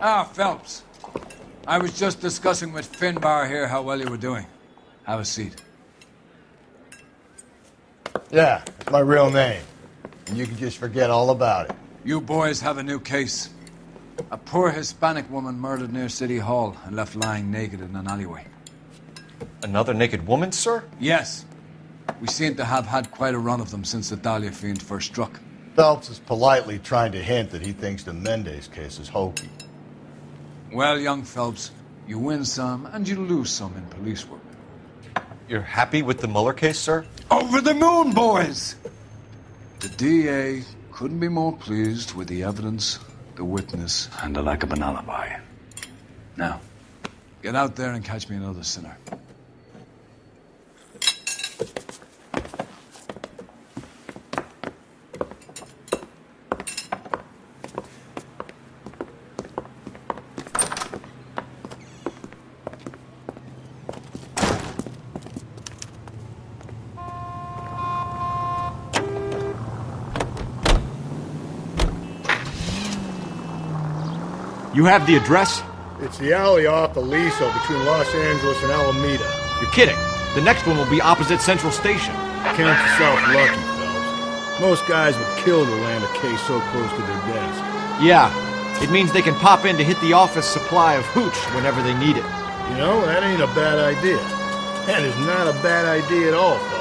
Ah, Phelps. I was just discussing with Finbar here how well you were doing. Have a seat. Yeah, it's my real name. And you can just forget all about it. You boys have a new case. A poor Hispanic woman murdered near City Hall and left lying naked in an alleyway. Another naked woman, sir? Yes. We seem to have had quite a run of them since the Dahlia fiend first struck. Phelps is politely trying to hint that he thinks the Mendez case is hokey. Well, young Phelps, you win some and you lose some in police work. You're happy with the Mueller case, sir? Over the moon, boys! The DA couldn't be more pleased with the evidence, the witness, and the lack of an alibi. Now, get out there and catch me another sinner. You have the address? It's the alley off Aliso between Los Angeles and Alameda. You're kidding. The next one will be opposite Central Station. Count yourself lucky, Phelps. Most guys would kill to land a case so close to their desk. Yeah, it means they can pop in to hit the office supply of hooch whenever they need it. You know, that ain't a bad idea. That is not a bad idea at all, Phelps.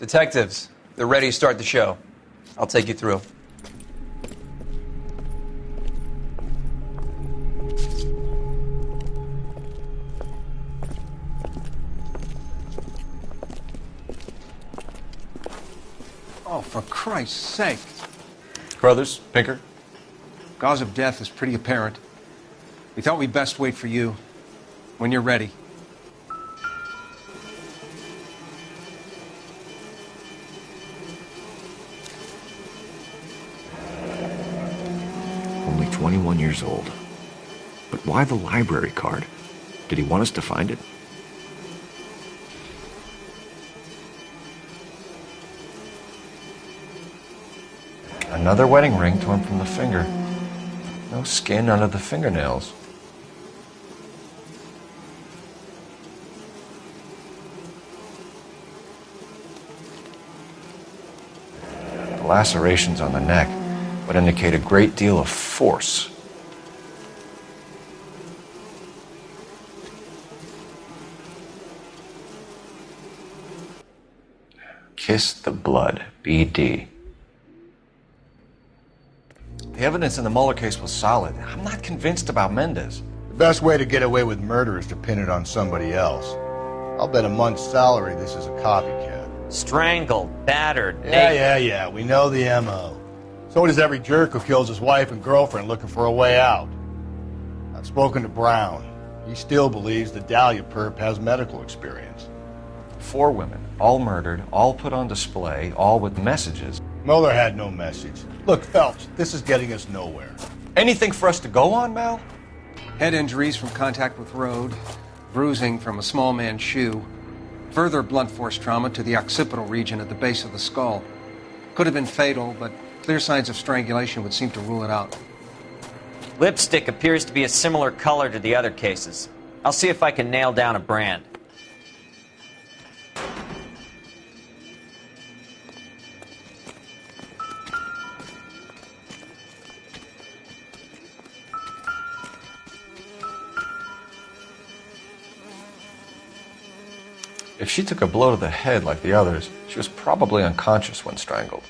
Detectives, they're ready to start the show. I'll take you through. Oh, for Christ's sake. Carruthers, Pinker? Cause of death is pretty apparent. We thought we'd best wait for you when you're ready. Only 21 years old. But why the library card? Did he want us to find it? Another wedding ring torn from the finger. No skin under the fingernails. The lacerations on the neck would indicate a great deal of force. Kiss the blood, BD. The evidence in the Mueller case was solid. I'm not convinced about Mendez. The best way to get away with murder is to pin it on somebody else. I'll bet a month's salary this is a copycat. Strangled, battered, Yeah, we know the M.O. So does every jerk who kills his wife and girlfriend looking for a way out. I've spoken to Brown. He still believes the Dahlia perp has medical experience. 4 women, all murdered, all put on display, all with messages. Mueller had no message. Look, Phelps, this is getting us nowhere. Anything for us to go on, Mal? Head injuries from contact with road, bruising from a small man's shoe, further blunt force trauma to the occipital region at the base of the skull. Could have been fatal, but clear signs of strangulation would seem to rule it out. Lipstick appears to be a similar color to the other cases. I'll see if I can nail down a brand. If she took a blow to the head like the others, she was probably unconscious when strangled.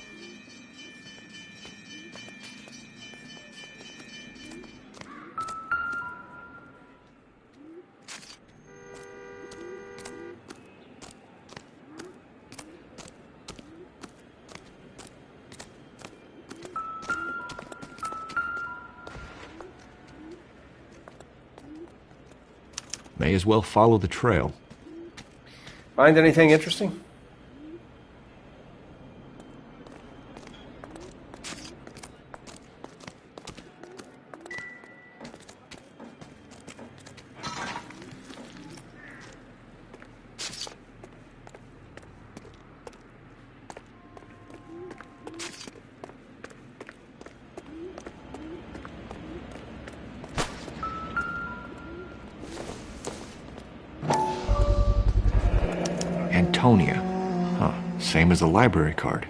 May as well follow the trail. Find anything interesting? Antonia. Huh, same as the library card.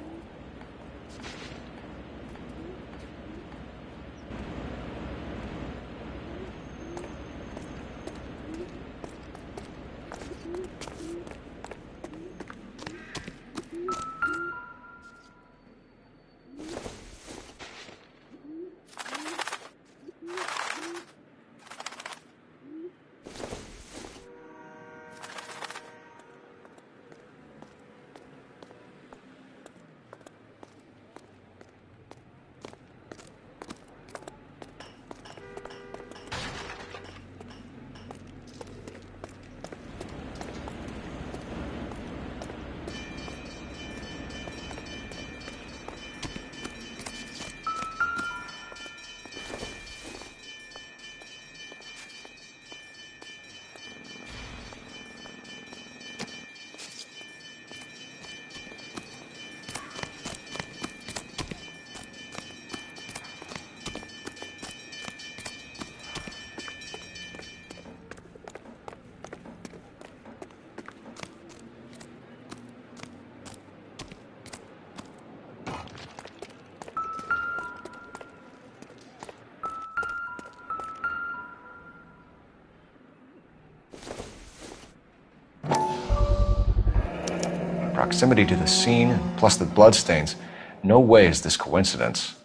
Proximity to the scene, plus the bloodstains. No way is this coincidence.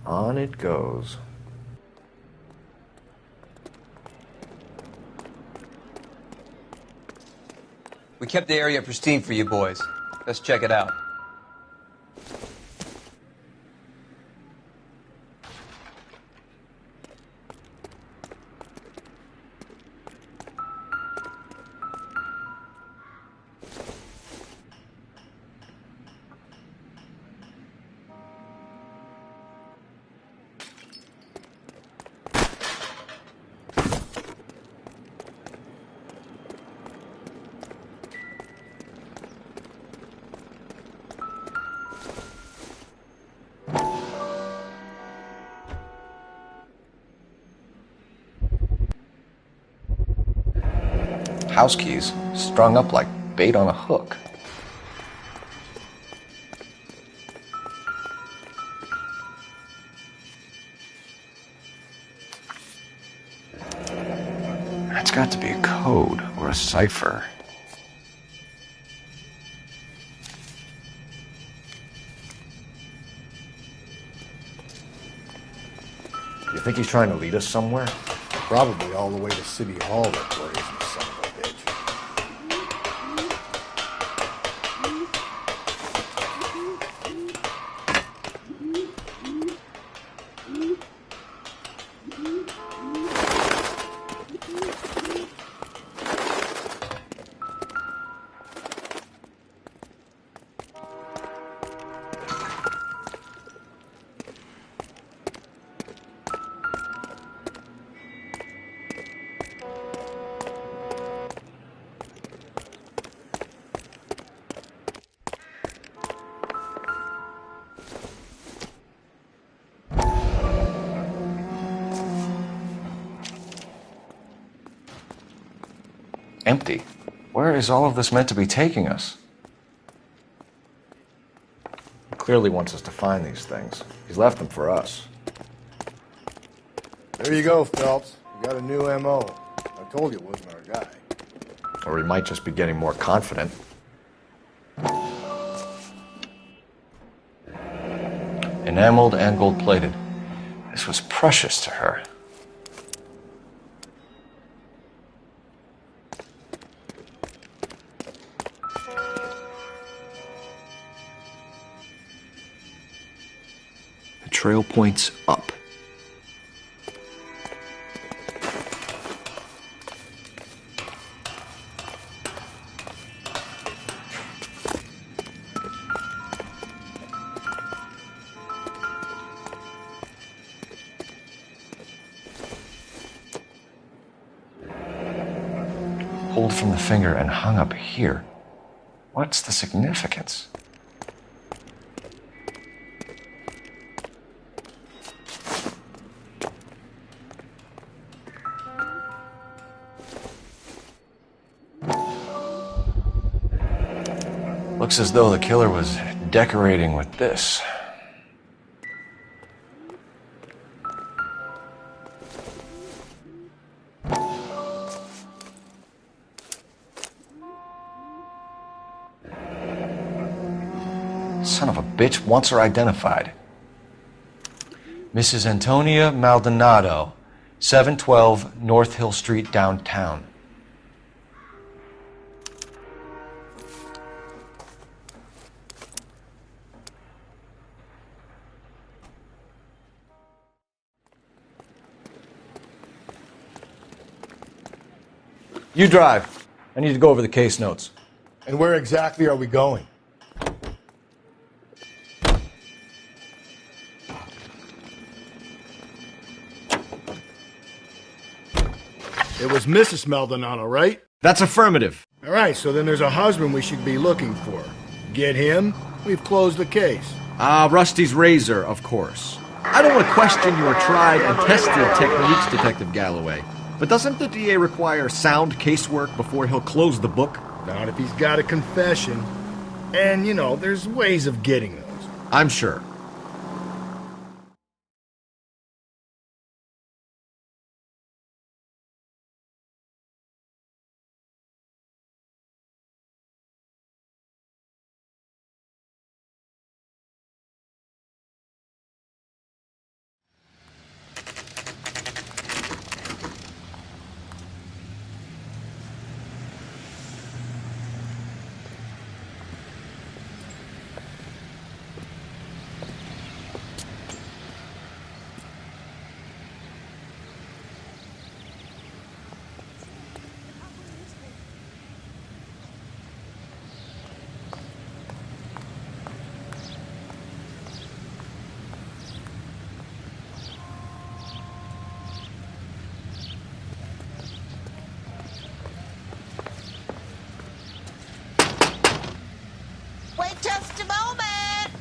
On it goes. We kept the area pristine for you boys. Let's check it out. House keys strung up like bait on a hook. That's got to be a code or a cipher. You think he's trying to lead us somewhere? Probably all the way to City Hall, that brazen son of a bitch. Empty. Where is all of this meant to be taking us? He clearly wants us to find these things. He's left them for us. There you go, Phelps. You got a new M.O. I told you it wasn't our guy. Or he might just be getting more confident. Enameled and gold-plated. This was precious to her. The trail points up. Pulled from the finger and hung up here. What's the significance? Looks as though the killer was decorating with this. Son of a bitch wants her identified. Mrs. Antonia Maldonado, 712 North Hill Street, downtown. You drive. I need to go over the case notes. And where exactly are we going? It was Mrs. Maldonado, right? That's affirmative. All right, so then there's a husband we should be looking for. Get him, we've closed the case. Rusty's razor, of course. I don't want to question your tried and tested techniques, Detective Galloway. But doesn't the DA require sound casework before he'll close the book? Not if he's got a confession. And, you know, there's ways of getting those. I'm sure. Wait just a moment.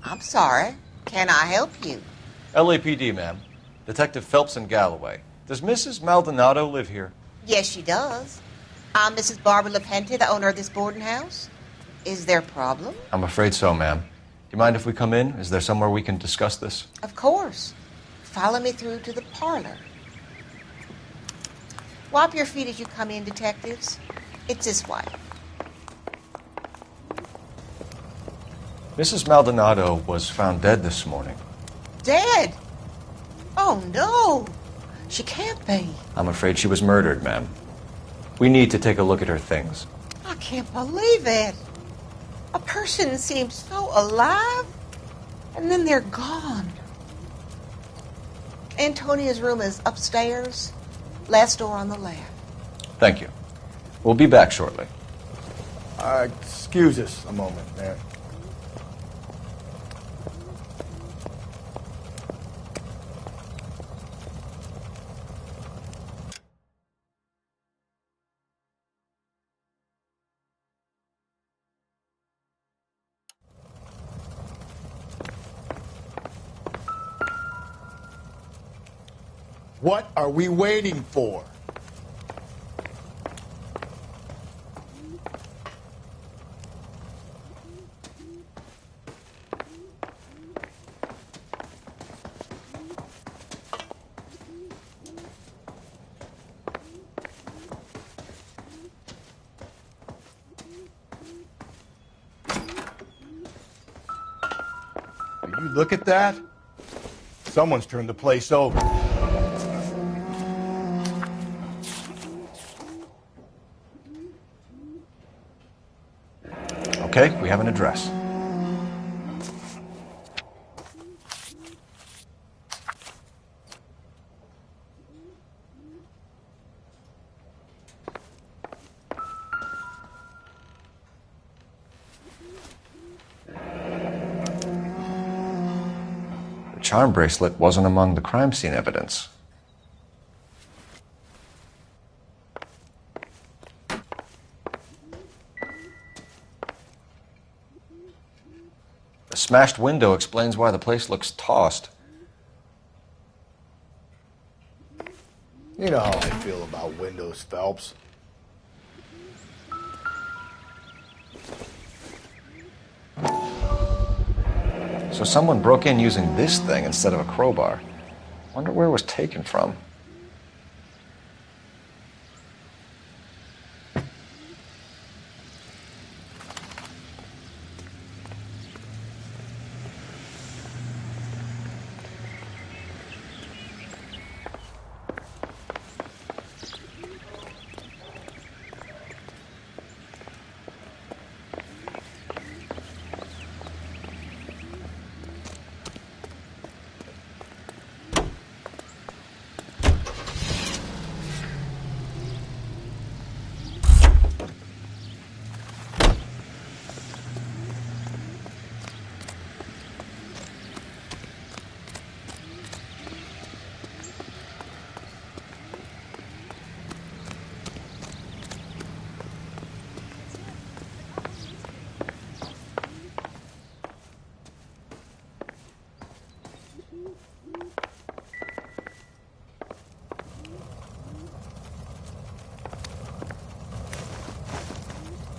I'm sorry. Can I help you? LAPD, ma'am. Detective Phelps and Galloway. Does Mrs. Maldonado live here? Yes, she does. I'm Mrs. Barbara LaPente, the owner of this boarding house. Is there a problem? I'm afraid so, ma'am. Do you mind if we come in? Is there somewhere we can discuss this? Of course. Follow me through to the parlor. Wipe your feet as you come in, detectives. It's this way. Mrs. Maldonado was found dead this morning. Dead? Oh, no. She can't be. I'm afraid she was murdered, ma'am. We need to take a look at her things. I can't believe it. A person seems so alive, and then they're gone. Antonia's room is upstairs, last door on the left. Thank you. We'll be back shortly. Excuse us a moment, man. What are we waiting for? look at that? Someone's turned the place over. Okay, we have an address. The charm bracelet wasn't among the crime scene evidence. The smashed window explains why the place looks tossed. You know how I feel about windows, Phelps. So someone broke in using this thing instead of a crowbar. Wonder where it was taken from.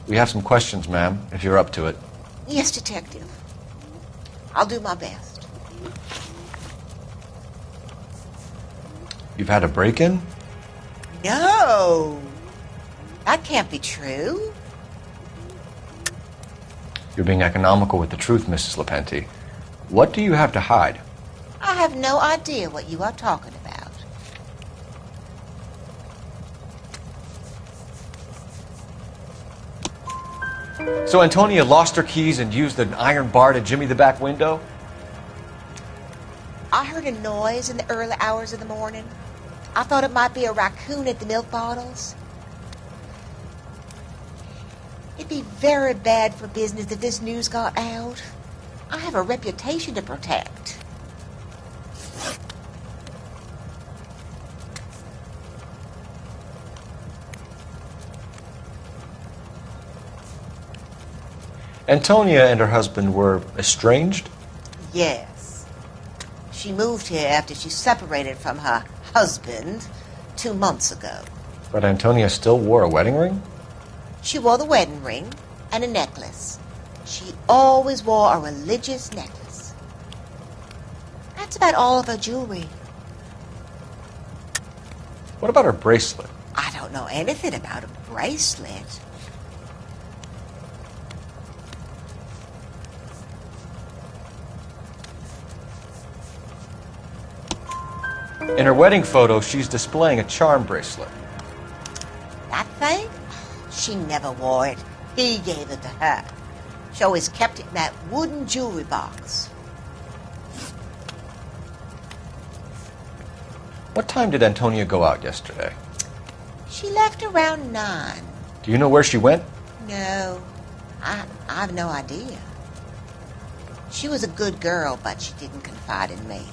We have some questions, ma'am, if you're up to it. Yes, Detective. I'll do my best. You've had a break-in? No. That can't be true. You're being economical with the truth, Mrs. Lepenti. What do you have to hide? I have no idea what you are talking about. So Antonia lost her keys and used an iron bar to jimmy the back window? I heard a noise in the early hours of the morning. I thought it might be a raccoon at the milk bottles. It'd be very bad for business if this news got out. I have a reputation to protect. Antonia and her husband were estranged? Yes. She moved here after she separated from her husband 2 months ago. But Antonia still wore a wedding ring? She wore the wedding ring and a necklace. She always wore a religious necklace. That's about all of her jewelry. What about her bracelet? I don't know anything about a bracelet. In her wedding photo, she's displaying a charm bracelet. That thing? She never wore it. He gave it to her. She always kept it in that wooden jewelry box. What time did Antonia go out yesterday? She left around 9. Do you know where she went? No, I have no idea. She was a good girl, but she didn't confide in me.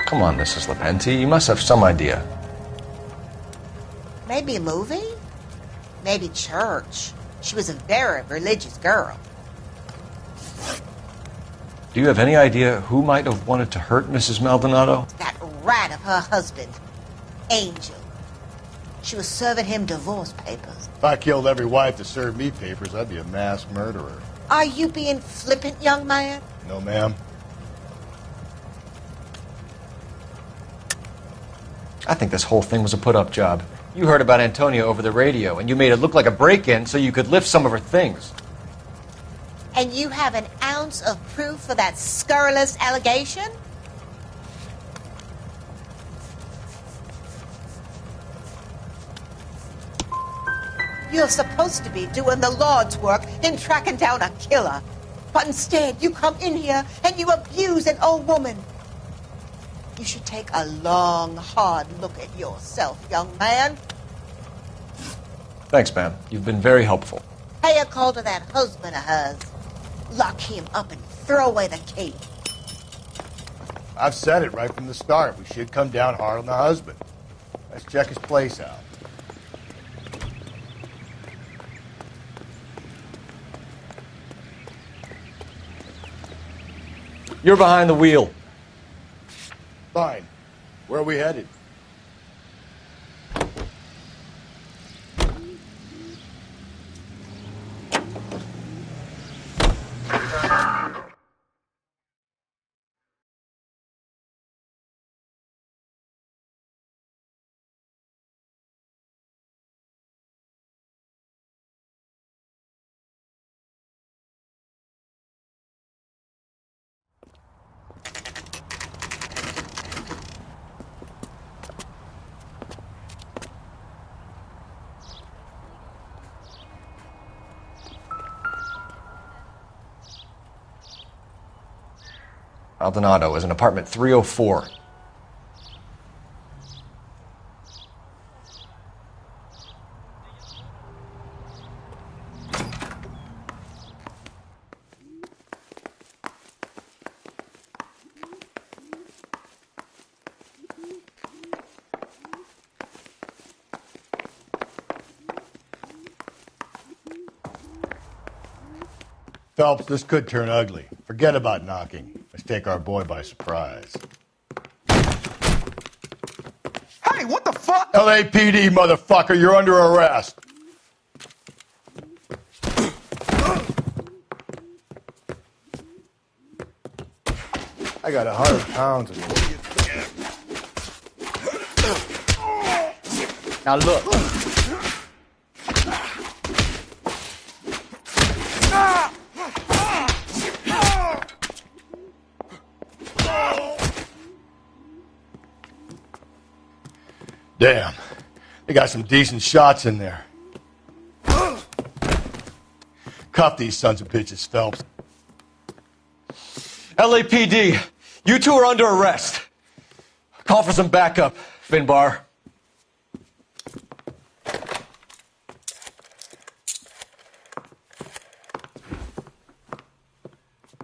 Come on, Mrs. Lepenti, you must have some idea. Maybe a movie? Maybe church. She was a very religious girl. Do you have any idea who might have wanted to hurt Mrs. Maldonado? That rat of her husband, Angel. She was serving him divorce papers. If I killed every wife that served me papers, I'd be a mass murderer. Are you being flippant, young man? No, ma'am. I think this whole thing was a put-up job. You heard about Antonia over the radio, and you made it look like a break-in so you could lift some of her things. And you have an ounce of proof for that scurrilous allegation? You're supposed to be doing the Lord's work in tracking down a killer. But instead, you come in here and you abuse an old woman. You should take a long, hard look at yourself, young man. Thanks, ma'am. You've been very helpful. Pay a call to that husband of hers. Lock him up and throw away the key. I've said it right from the start. We should come down hard on the husband. Let's check his place out. You're behind the wheel. Fine. Where are we headed? Maldonado is in apartment 304. Phelps, this could turn ugly. Forget about knocking. Let's take our boy by surprise. Hey, what the fuck? LAPD, motherfucker, you're under arrest. I got 100 pounds of you. Now look. Damn. They got some decent shots in there. Cuff these sons of bitches, Phelps. LAPD, you two are under arrest. Call for some backup, Finbar.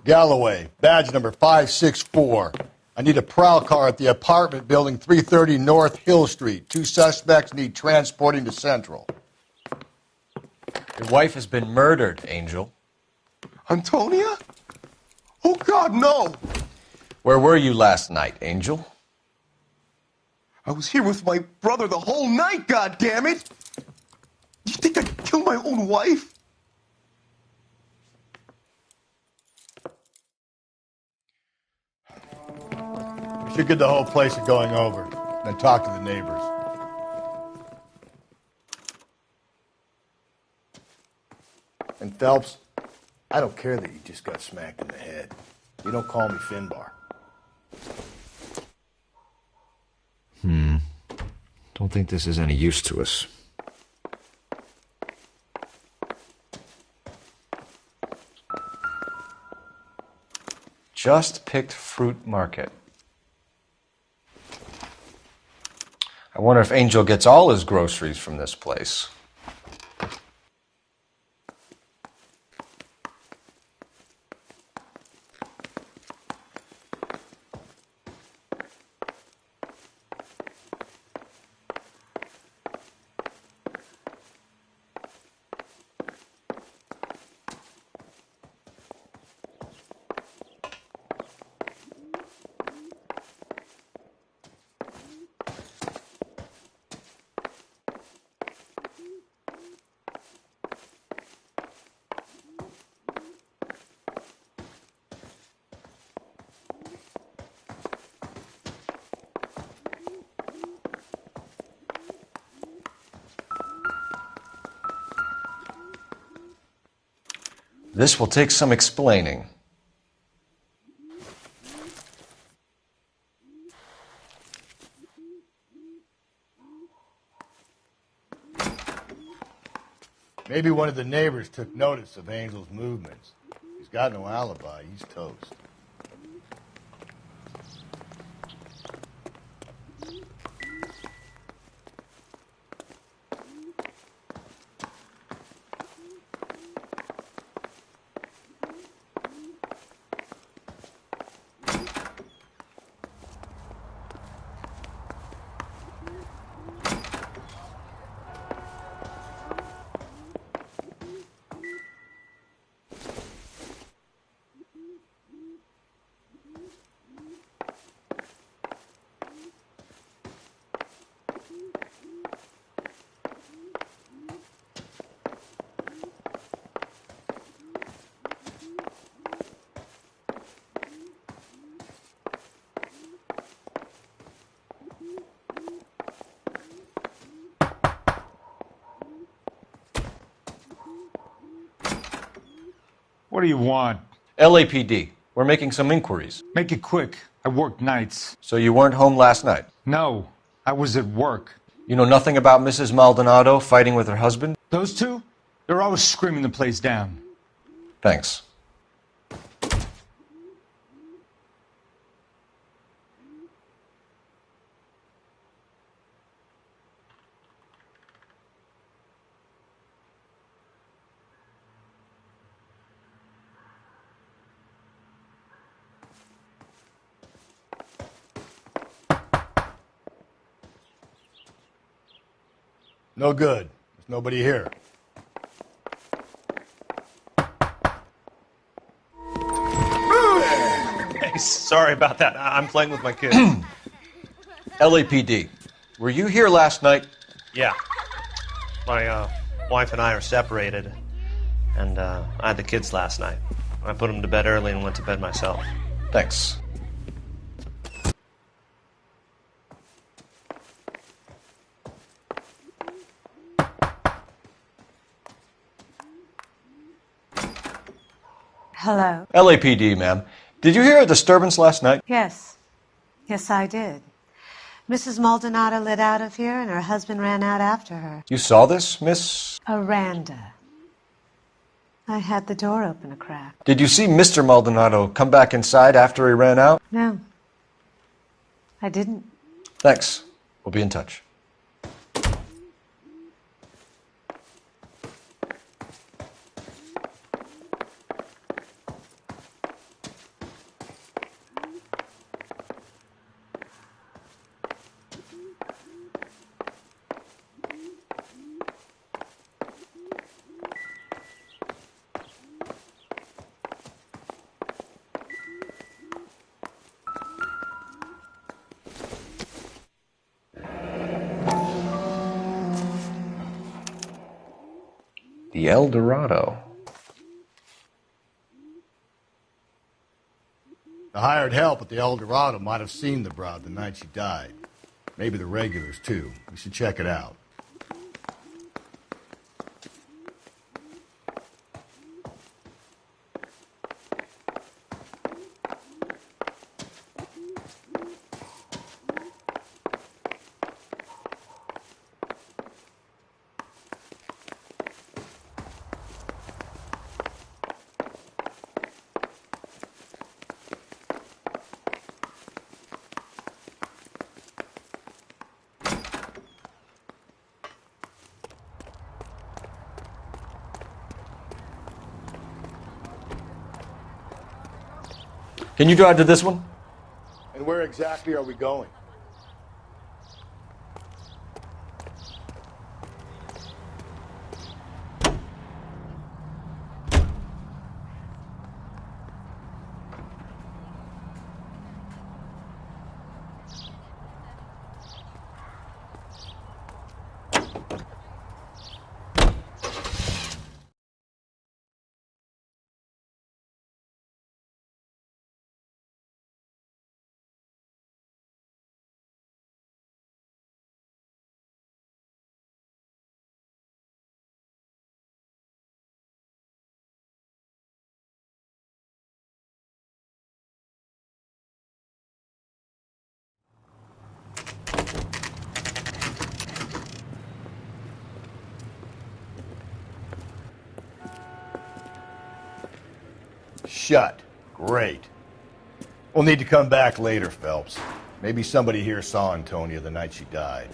Galloway, badge number 564. I need a prowl car at the apartment building 330 North Hill Street. 2 suspects need transporting to Central. Your wife has been murdered, Angel. Antonia? Oh, God, no. Where were you last night, Angel? I was here with my brother the whole night, God damn it! You think I'd kill my own wife? We should get the whole place a going over, then talk to the neighbors. And Phelps, I don't care that you just got smacked in the head. You don't call me Finbar. Don't think this is any use to us. Just picked fruit market. I wonder if Angel gets all his groceries from this place. This will take some explaining. Maybe one of the neighbors took notice of Angel's movements. He's got no alibi. He's toast. What do you want? LAPD. We're making some inquiries. Make it quick. I work nights. So you weren't home last night? No, I was at work. You know nothing about Mrs. Maldonado fighting with her husband? Those two? They're always screaming the place down. Thanks. No good. There's nobody here. Hey, sorry about that. I'm playing with my kids. LAPD. Were you here last night? Yeah. My wife and I are separated, and I had the kids last night. I put them to bed early and went to bed myself. Thanks. Hello. LAPD, ma'am. Did you hear a disturbance last night? Yes. Yes, I did. Mrs. Maldonado lit out of here, and her husband ran out after her. You saw this, Miss? Aranda. I had the door open a crack. Did you see Mr. Maldonado come back inside after he ran out? No. I didn't. Thanks. We'll be in touch. The El Dorado. The hired help at the El Dorado might have seen the broad the night she died. Maybe the regulars, too. We should check it out. Can you drive to this one? And where exactly are we going? Shut. Great. We'll need to come back later, Phelps. Maybe somebody here saw Antonia the night she died.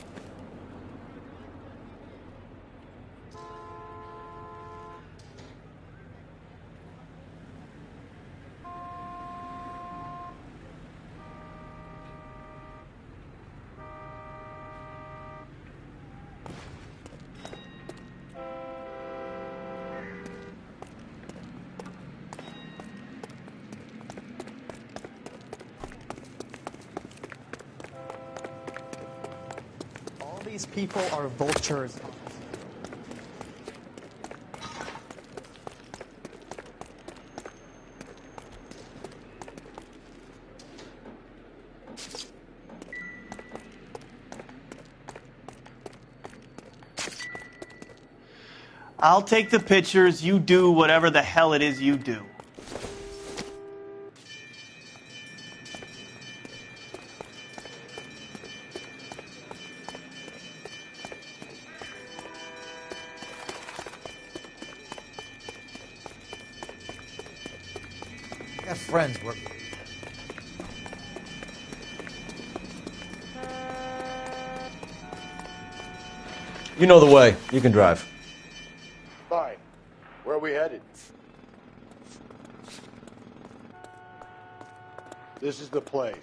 These people are vultures. I'll take the pictures. You do whatever the hell it is you do. I got friends working. You know the way. You can drive. Fine. Where are we headed? This is the place.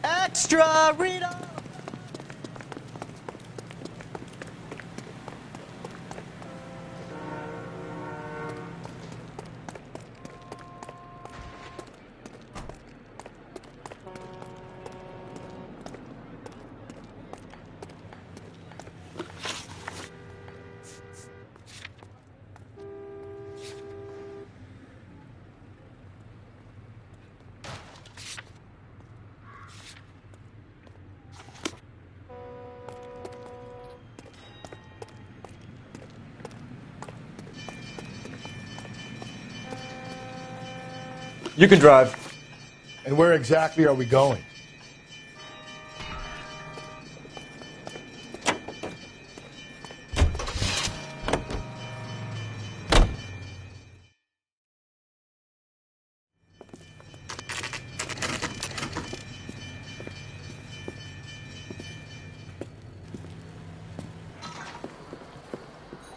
Extra, read all. You can drive. And where exactly are we going?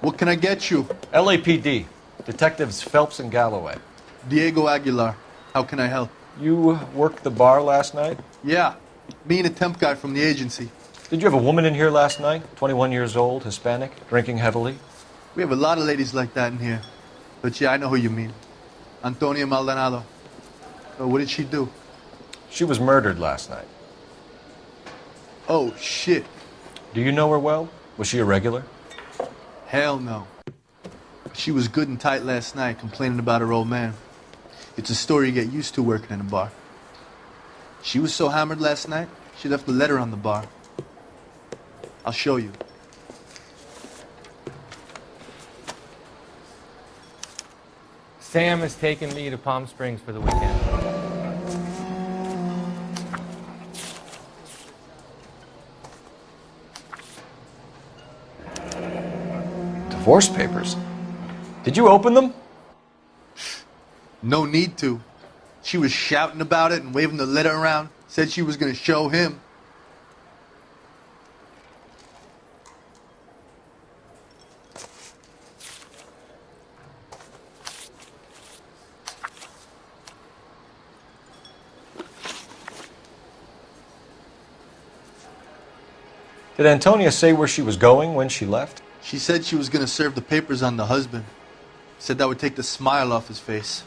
What can I get you? LAPD. Detectives Phelps and Galloway. Diego Aguilar. How can I help? You worked the bar last night? Yeah. Me and a temp guy from the agency. Did you have a woman in here last night? 21 years old, Hispanic, drinking heavily? We have a lot of ladies like that in here. But yeah, I know who you mean. Antonia Maldonado. So what did she do? She was murdered last night. Oh, shit. Do you know her well? Was she a regular? Hell no. She was good and tight last night, complaining about her old man. It's a story you get used to working in a bar. She was so hammered last night, she left a letter on the bar. I'll show you. Sam has taken me to Palm Springs for the weekend. Divorce papers? Did you open them? No need to. She was shouting about it and waving the letter around. Said she was going to show him. Did Antonia say where she was going when she left? She said she was going to serve the papers on the husband. Said that would take the smile off his face.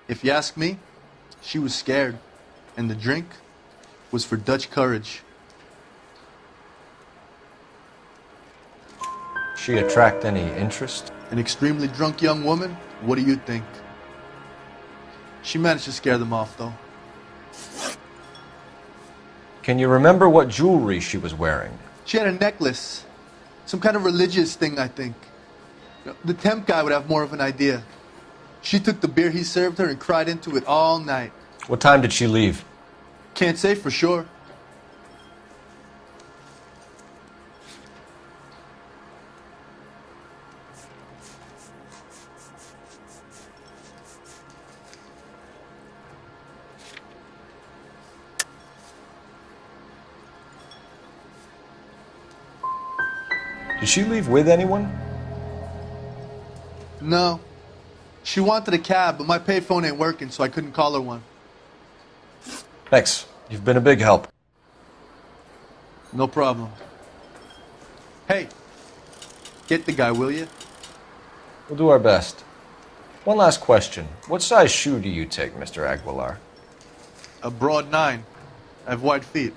If you ask me, she was scared, and the drink was for Dutch courage. She attract any interest? An extremely drunk young woman? What do you think? She managed to scare them off, though. Can you remember what jewelry she was wearing? She had a necklace. Some kind of religious thing, I think. The temp guy would have more of an idea. She took the beer he served her and cried into it all night. What time did she leave? Can't say for sure. Did she leave with anyone? No. She wanted a cab, but my payphone ain't working, so I couldn't call her one. Thanks. You've been a big help. No problem. Hey, get the guy, will you? We'll do our best. One last question. What size shoe do you take, Mr. Aguilar? A broad 9. I have wide feet.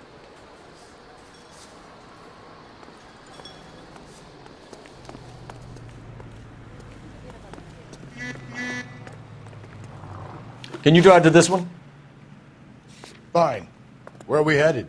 Can you drive to this one? Fine. Where are we headed?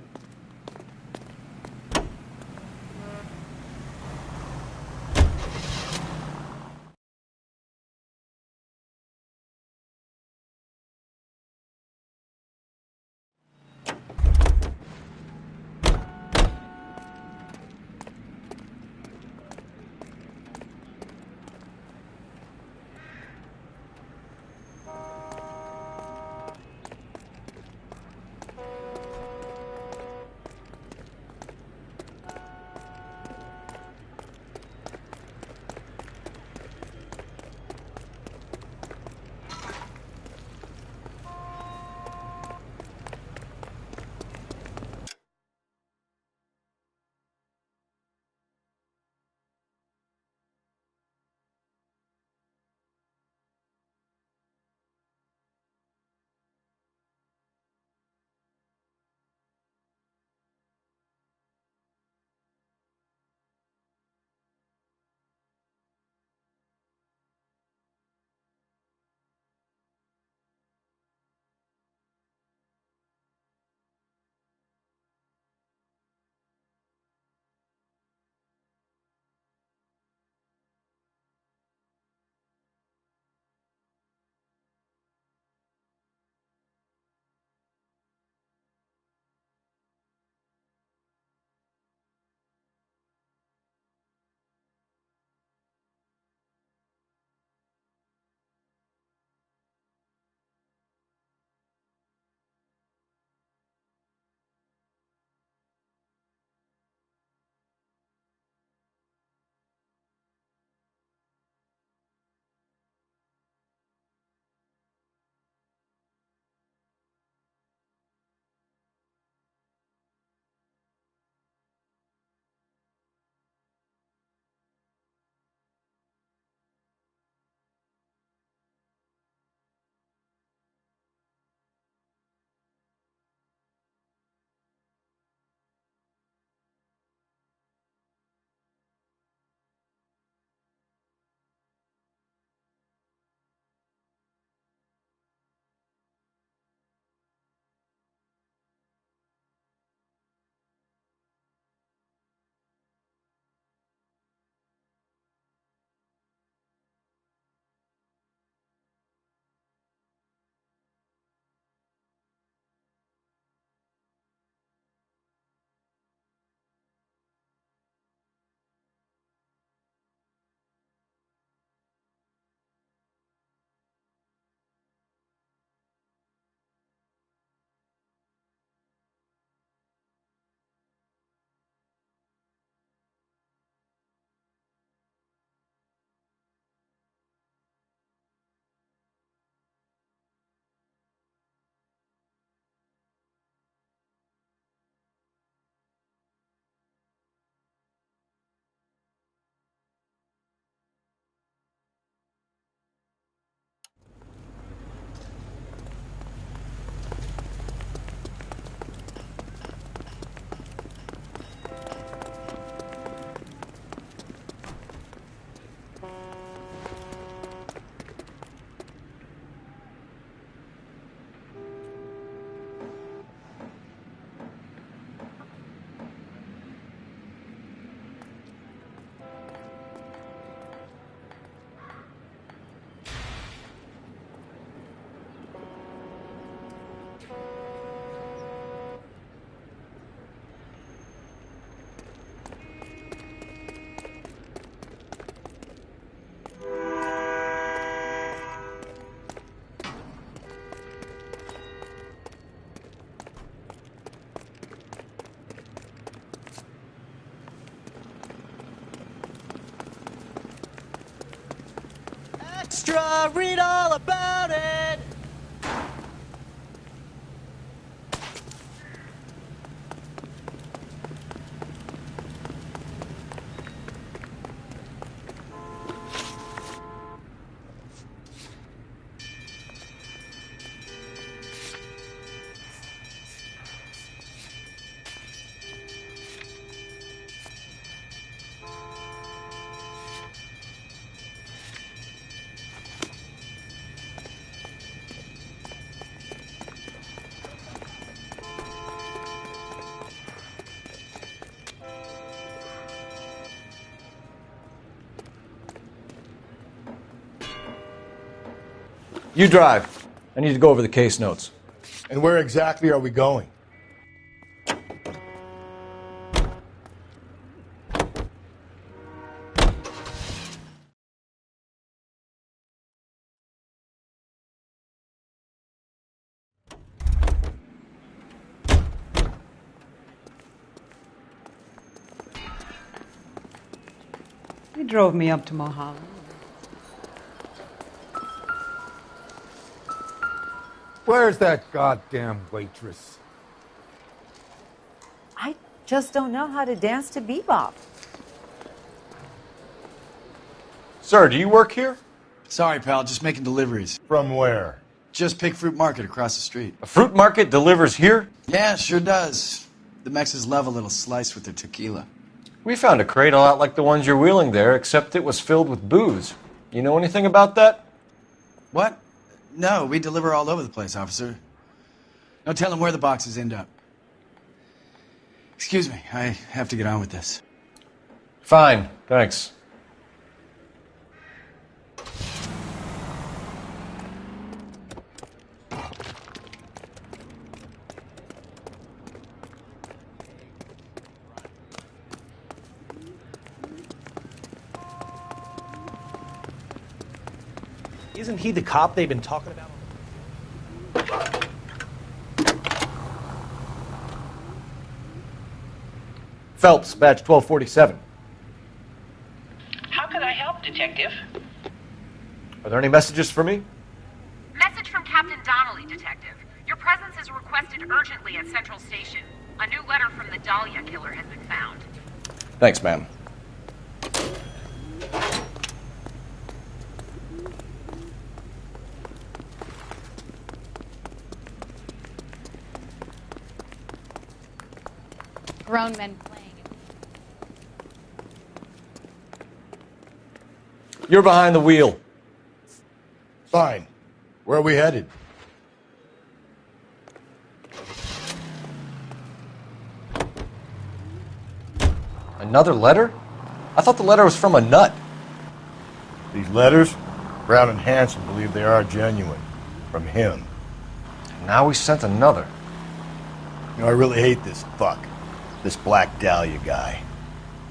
Extra, read all about it! You drive. I need to go over the case notes. And where exactly are we going? He drove me up to Mulholland. Where's that goddamn waitress? I just don't know how to dance to bebop. Sir, do you work here? Sorry, pal, just making deliveries. From where? Just Pig Fruit Market across the street. A fruit market delivers here? Yeah, sure does. The Mexes love a little slice with their tequila. We found a crate a lot like the ones you're wheeling there, except it was filled with booze. You know anything about that? What? No, we deliver all over the place, officer. No telling where the boxes end up. Excuse me, I have to get on with this. Fine, thanks. Isn't he the cop they've been talking about? Phelps, badge 1247. How can I help, Detective? Are there any messages for me? Message from Captain Donnelly, Detective. Your presence is requested urgently at Central Station. A new letter from the Dahlia killer has been found. Thanks, ma'am. Grown men playing. You're behind the wheel. Fine. Where are we headed? Another letter? I thought the letter was from a nut. These letters? Brown and Hanson believe they are genuine. From him. Now we sent another. You know, I really hate this fuck. This Black Dahlia guy.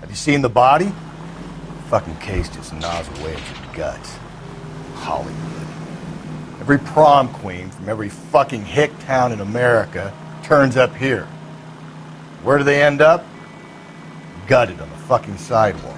Have you seen the body? The fucking case just gnaws away at your guts. Hollywood. Every prom queen from every fucking hick town in America turns up here. Where do they end up? Gutted on the fucking sidewalk.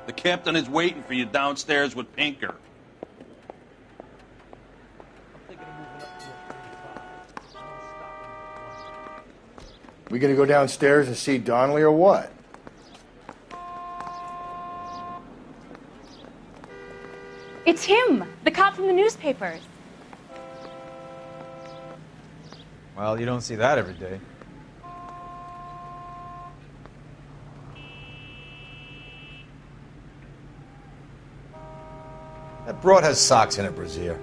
The captain is waiting for you downstairs with Pinker. We gonna go downstairs and see Donnelly or what? It's him, the cop from the newspapers. Well, you don't see that every day. That broad has socks in it, Brazier.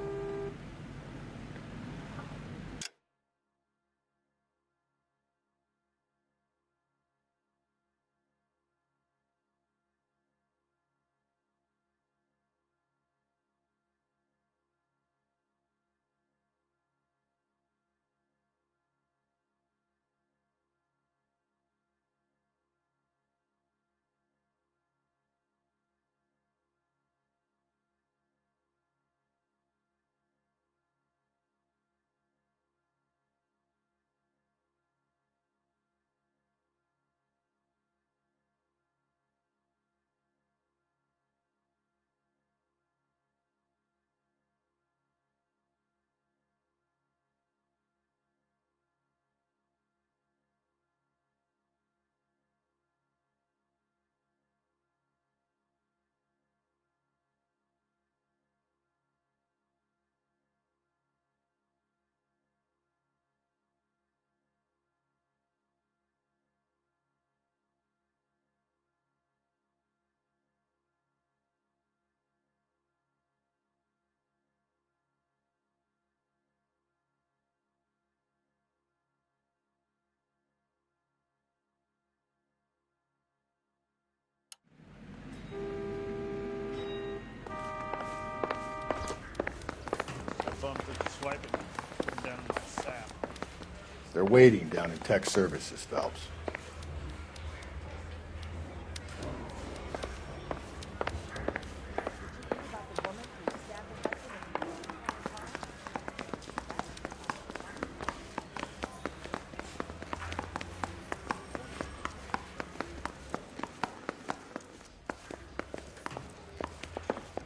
They're waiting down in tech services, Phelps.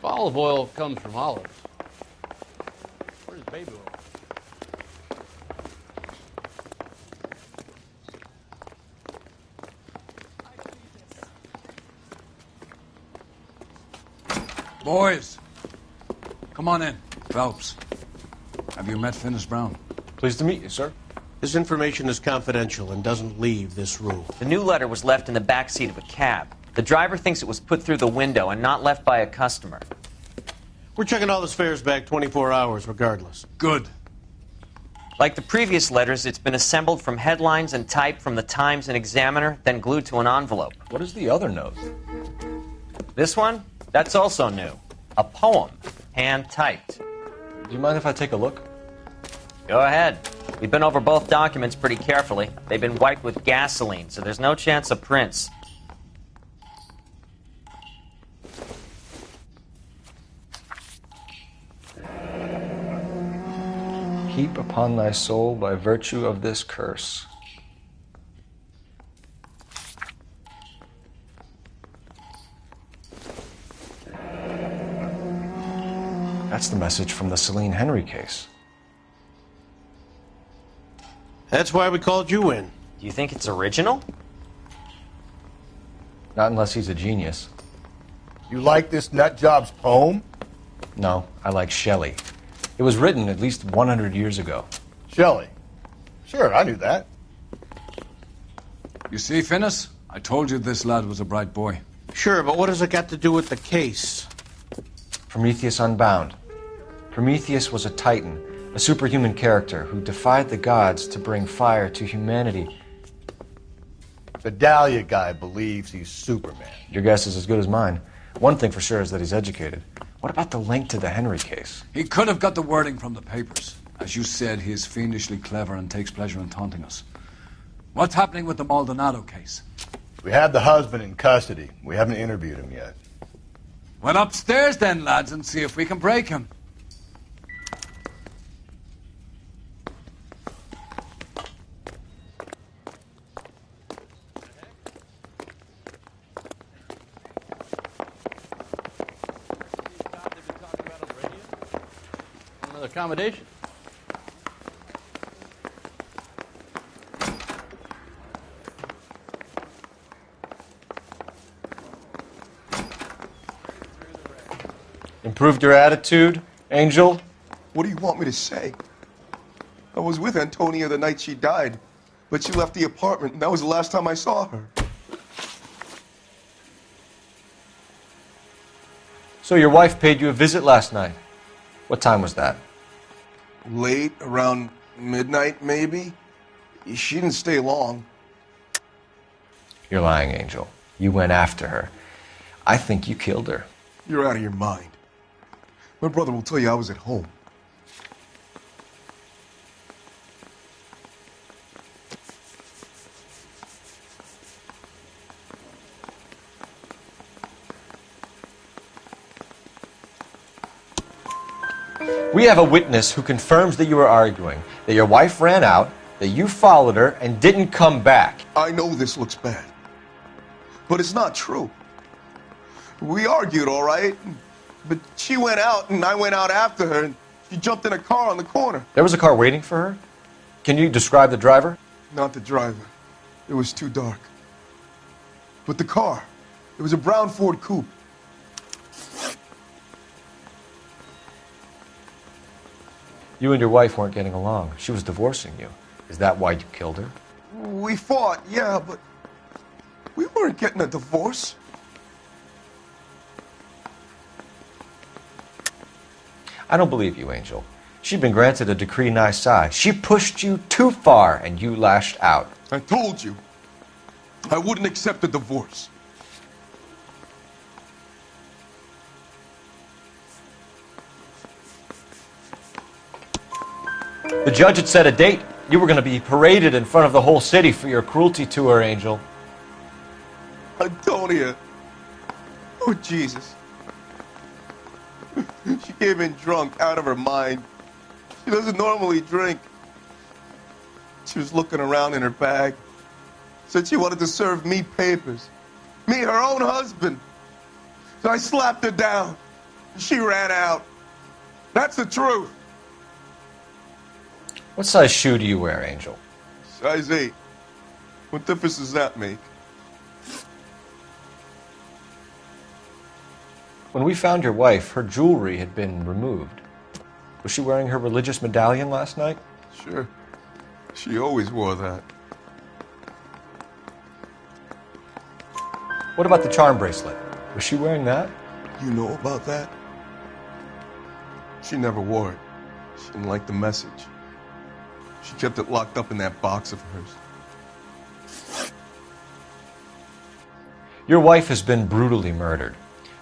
Olive oil comes from olives. Where's baby oil? Boys, come on in. Phelps, have you met Finis Brown? Pleased to meet you, sir. This information is confidential and doesn't leave this room. The new letter was left in the back seat of a cab. The driver thinks it was put through the window and not left by a customer. We're checking all his fares back 24 hours regardless. Good. Like the previous letters, it's been assembled from headlines and typed from the Times and Examiner, then glued to an envelope. What is the other note? This one? That's also new. A poem, hand-typed. Do you mind if I take a look? Go ahead. We've been over both documents pretty carefully. They've been wiped with gasoline, so there's no chance of prints. Heap upon thy soul by virtue of this curse. That's the message from the Celine Henry case. That's why we called you in. Do you think it's original? Not unless he's a genius. You like this nutjob's poem? No, I like Shelley. It was written at least 100 years ago. Shelley? Sure, I knew that. You see, Finis? I told you this lad was a bright boy. Sure, but what has it got to do with the case? Prometheus Unbound. Prometheus was a titan, a superhuman character who defied the gods to bring fire to humanity. The Dahlia guy believes he's Superman. Your guess is as good as mine. One thing for sure is that he's educated. What about the link to the Henry case? He could have got the wording from the papers. As you said, he is fiendishly clever and takes pleasure in taunting us. What's happening with the Maldonado case? We have the husband in custody. We haven't interviewed him yet. Well, upstairs then, lads, and see if we can break him. Accommodation. Improved your attitude, Angel? What do you want me to say? I was with Antonia the night she died, but she left the apartment, and that was the last time I saw her. So your wife paid you a visit last night. What time was that? Late, around midnight, maybe. She didn't stay long. You're lying, Angel. You went after her. I think you killed her. You're out of your mind. My brother will tell you I was at home. We have a witness who confirms that you were arguing, that your wife ran out, that you followed her, and didn't come back. I know this looks bad, but it's not true. We argued, all right, but she went out and I went out after her, and she jumped in a car on the corner. There was a car waiting for her? Can you describe the driver? Not the driver. It was too dark. But the car, it was a brown Ford coupe. You and your wife weren't getting along. She was divorcing you. Is that why you killed her? We fought, yeah, but we weren't getting a divorce. I don't believe you, Angel. She'd been granted a decree nisi. She pushed you too far, and you lashed out. I told you. I wouldn't accept a divorce. The judge had set a date. You were going to be paraded in front of the whole city for your cruelty to her, Angel. Antonia. Oh, Jesus. She came in drunk, out of her mind. She doesn't normally drink. She was looking around in her bag. Said she wanted to serve me papers. Me, her own husband. So I slapped her down. She ran out. That's the truth. What size shoe do you wear, Angel? Size 8. What difference does that make? When we found your wife, her jewelry had been removed. Was she wearing her religious medallion last night? Sure. She always wore that. What about the charm bracelet? Was she wearing that? You know about that? She never wore it. She didn't like the message. She kept it locked up in that box of hers. Your wife has been brutally murdered.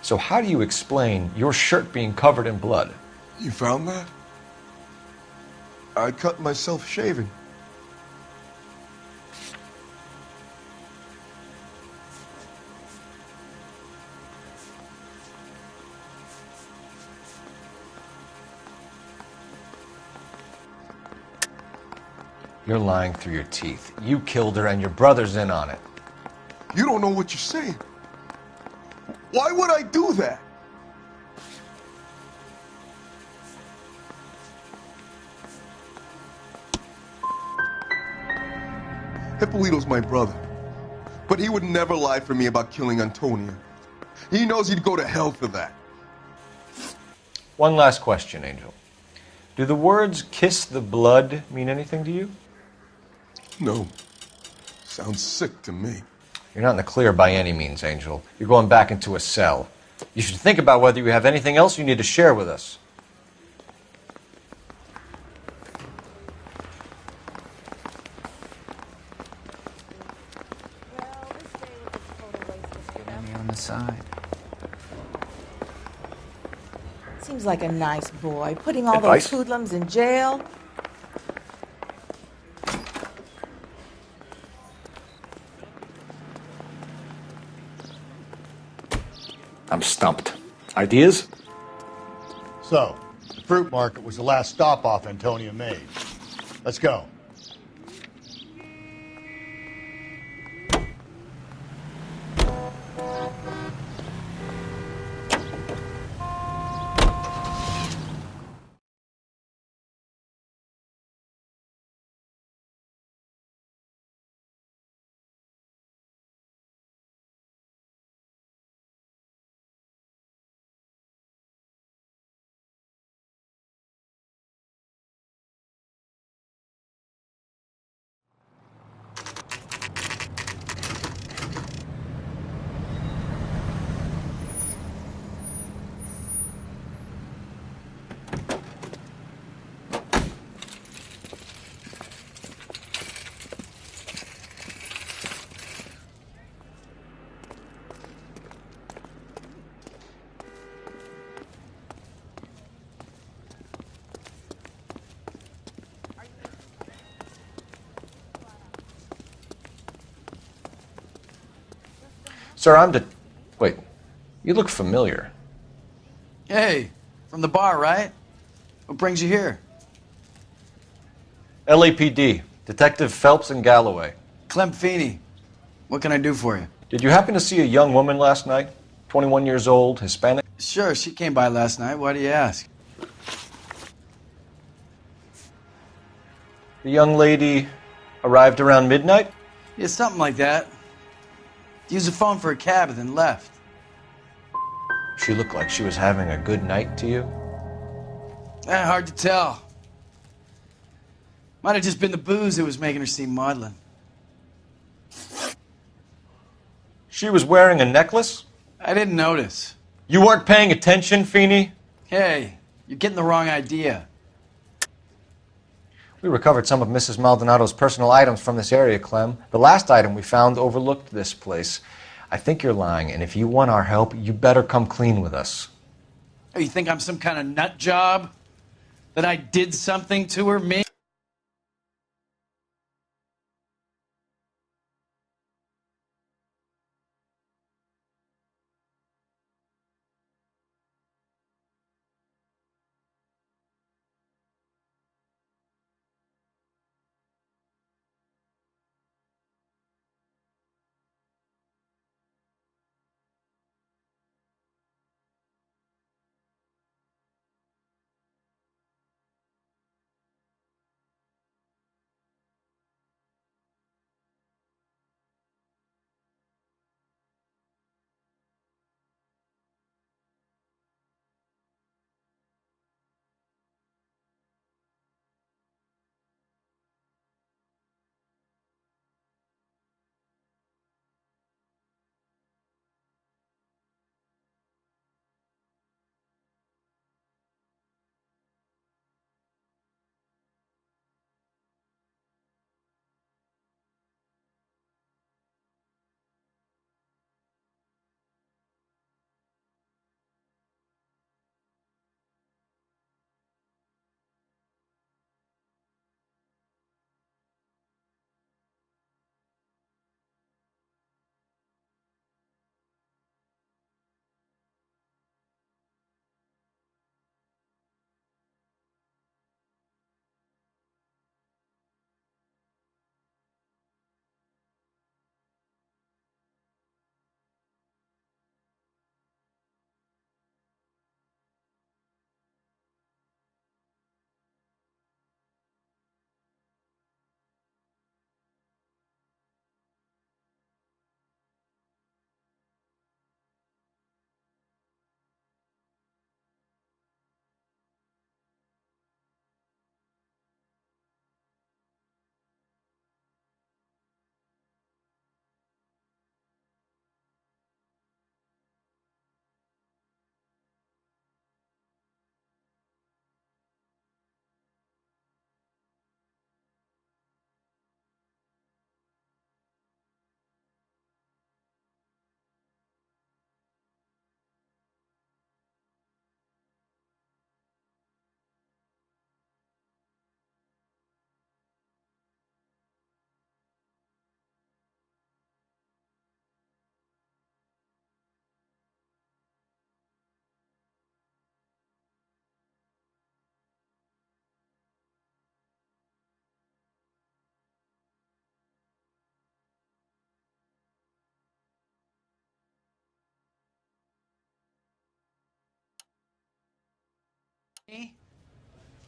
So how do you explain your shirt being covered in blood? You found that? I cut myself shaving. You're lying through your teeth. You killed her and your brother's in on it. You don't know what you're saying. Why would I do that? Hippolito's my brother. But he would never lie for me about killing Antonia. He knows he'd go to hell for that. One last question, Angel. Do the words "kiss the blood" mean anything to you? No. Sounds sick to me. You're not in the clear by any means, Angel. You're going back into a cell. You should think about whether you have anything else you need to share with us. On the side. Seems like a nice boy, putting all Advice? those hoodlums in jail. I'm stumped. Ideas? So, the fruit market was the last stop off Antonia made. Let's go. Sir, Wait, you look familiar. Hey, from the bar, right? What brings you here? LAPD, Detective Phelps and Galloway. Clem Feeney. What can I do for you? Did you happen to see a young woman last night? 21 years old, Hispanic? Sure, she came by last night. Why do you ask? The young lady arrived around midnight? Yeah, something like that. Used the phone for a cab and then left. She looked like she was having a good night to you? Hard to tell. Might have just been the booze that was making her seem maudlin. She was wearing a necklace? I didn't notice. You weren't paying attention, Feeney? Hey, you're getting the wrong idea. We recovered some of Mrs. Maldonado's personal items from this area, Clem. The last item we found overlooked this place. I think you're lying, and if you want our help, you better come clean with us. Oh, you think I'm some kind of nut job? That I did something to her, me?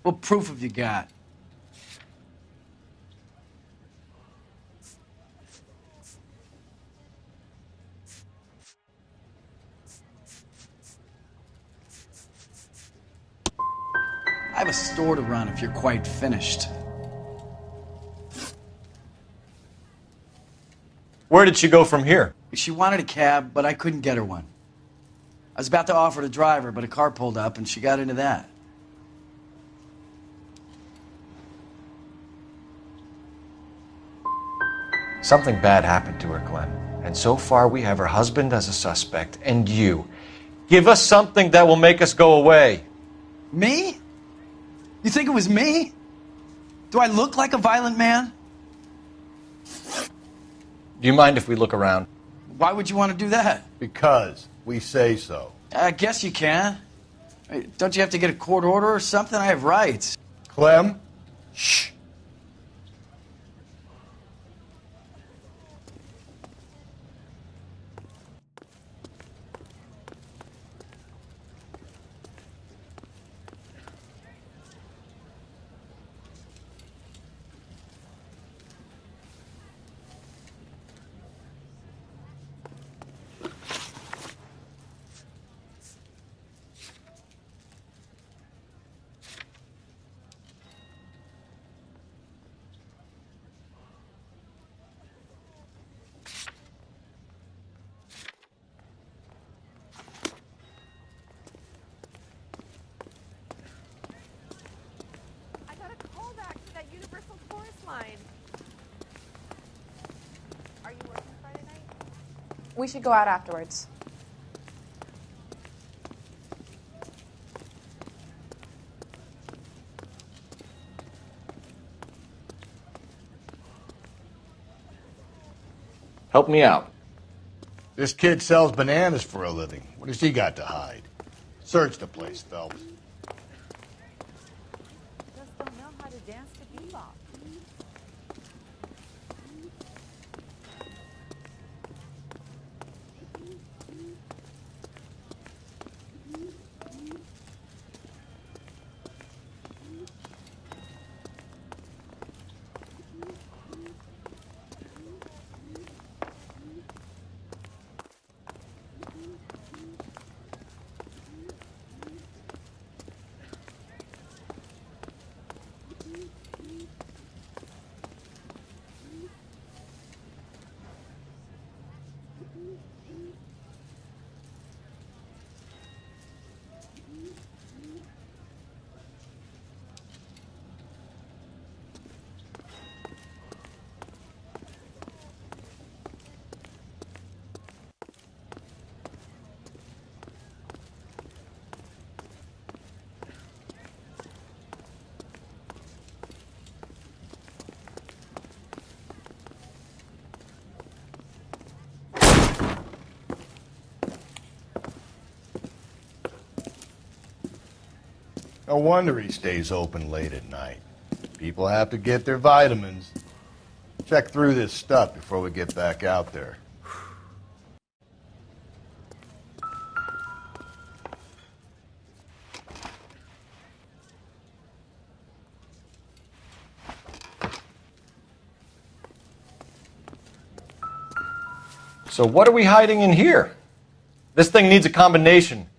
What proof have you got? I have a store to run if you're quite finished. Where did she go from here? She wanted a cab, but I couldn't get her one. I was about to offer to drive her, but a car pulled up and she got into that. Something bad happened to her, Clem. And so far we have her husband as a suspect, and you. Give us something that will make us go away. Me? You think it was me? Do I look like a violent man? Do you mind if we look around? Why would you want to do that? Because we say so. I guess you can. Don't you have to get a court order or something? I have rights. Clem? Shh. We should go out afterwards. Help me out. This kid sells bananas for a living. What has he got to hide? Search the place, Phelps. Just don't know how to dance to bebop. No wonder he stays open late at night. People have to get their vitamins. Check through this stuff before we get back out there. So what are we hiding in here? This thing needs a combination.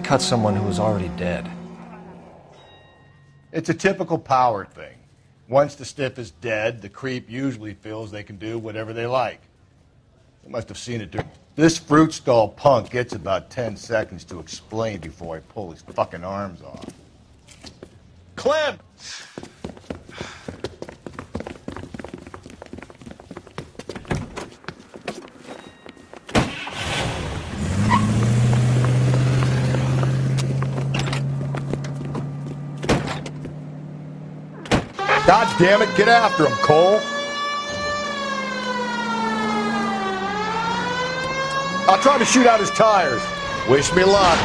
cut someone who was already dead? It's a typical power thing. Once the stiff is dead, the creep usually feels they can do whatever they like. They must have seen it do. This fruit skull punk gets about 10 seconds to explain before I pull his fucking arms off. Clem! God damn it, get after him, Cole. I'll try to shoot out his tires. Wish me luck.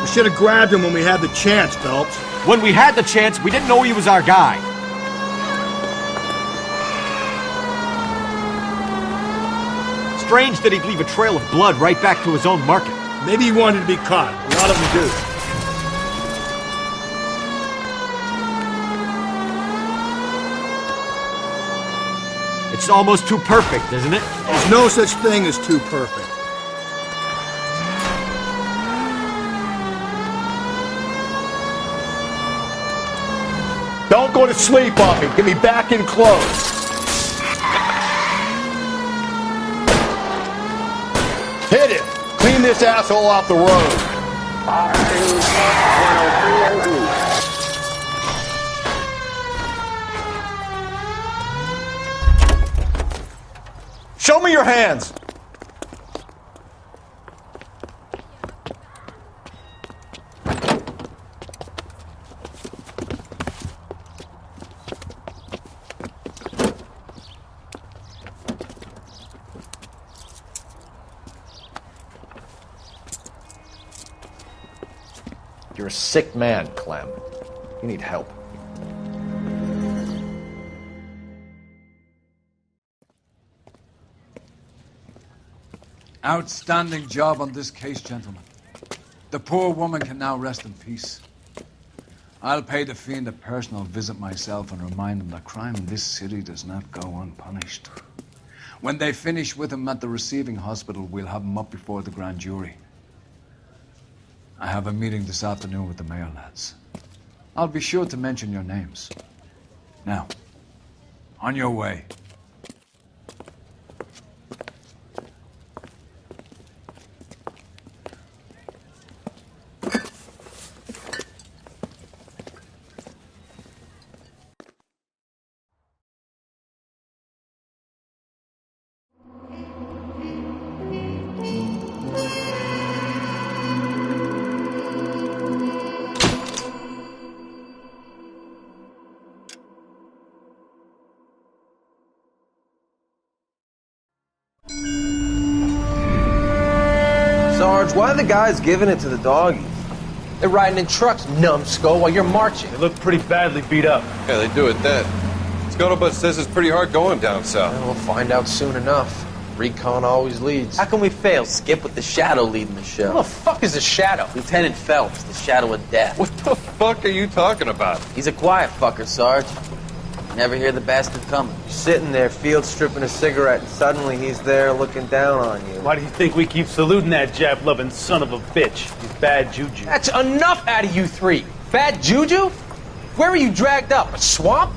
We should have grabbed him when we had the chance, Phelps. When we had the chance, we didn't know he was our guy. Strange that he'd leave a trail of blood right back to his own market. Maybe he wanted to be caught. A lot of them do. It's almost too perfect, isn't it? There's no such thing as too perfect. Don't go to sleep on me. Get me back in close. Hit it. Clean this asshole off the road. Show me your hands! You're a sick man, Clem. You need help. Outstanding job on this case, gentlemen. The poor woman can now rest in peace. I'll pay the fiend a personal visit myself and remind him that crime in this city does not go unpunished. When they finish with him at the receiving hospital, we'll have him up before the grand jury. I have a meeting this afternoon with the mayor lads. I'll be sure to mention your names. Now, on your way. Sarge, why are the guys giving it to the doggies? They're riding in trucks, numbskull, while you're marching. They look pretty badly beat up. Yeah, they do at that. Scuttlebutt says it's pretty hard going down south. Well, we'll find out soon enough. Recon always leads. How can we fail, Skip, with the Shadow leading the show? Who the fuck is the Shadow? Lieutenant Phelps, the Shadow of Death. What the fuck are you talking about? He's a quiet fucker, Sarge. Never hear the bastard coming. Sitting there, field stripping a cigarette, and suddenly he's there looking down on you. Why do you think we keep saluting that Jap-loving son of a bitch? He's bad juju. That's enough out of you three. Bad juju? Where were you dragged up? A swamp?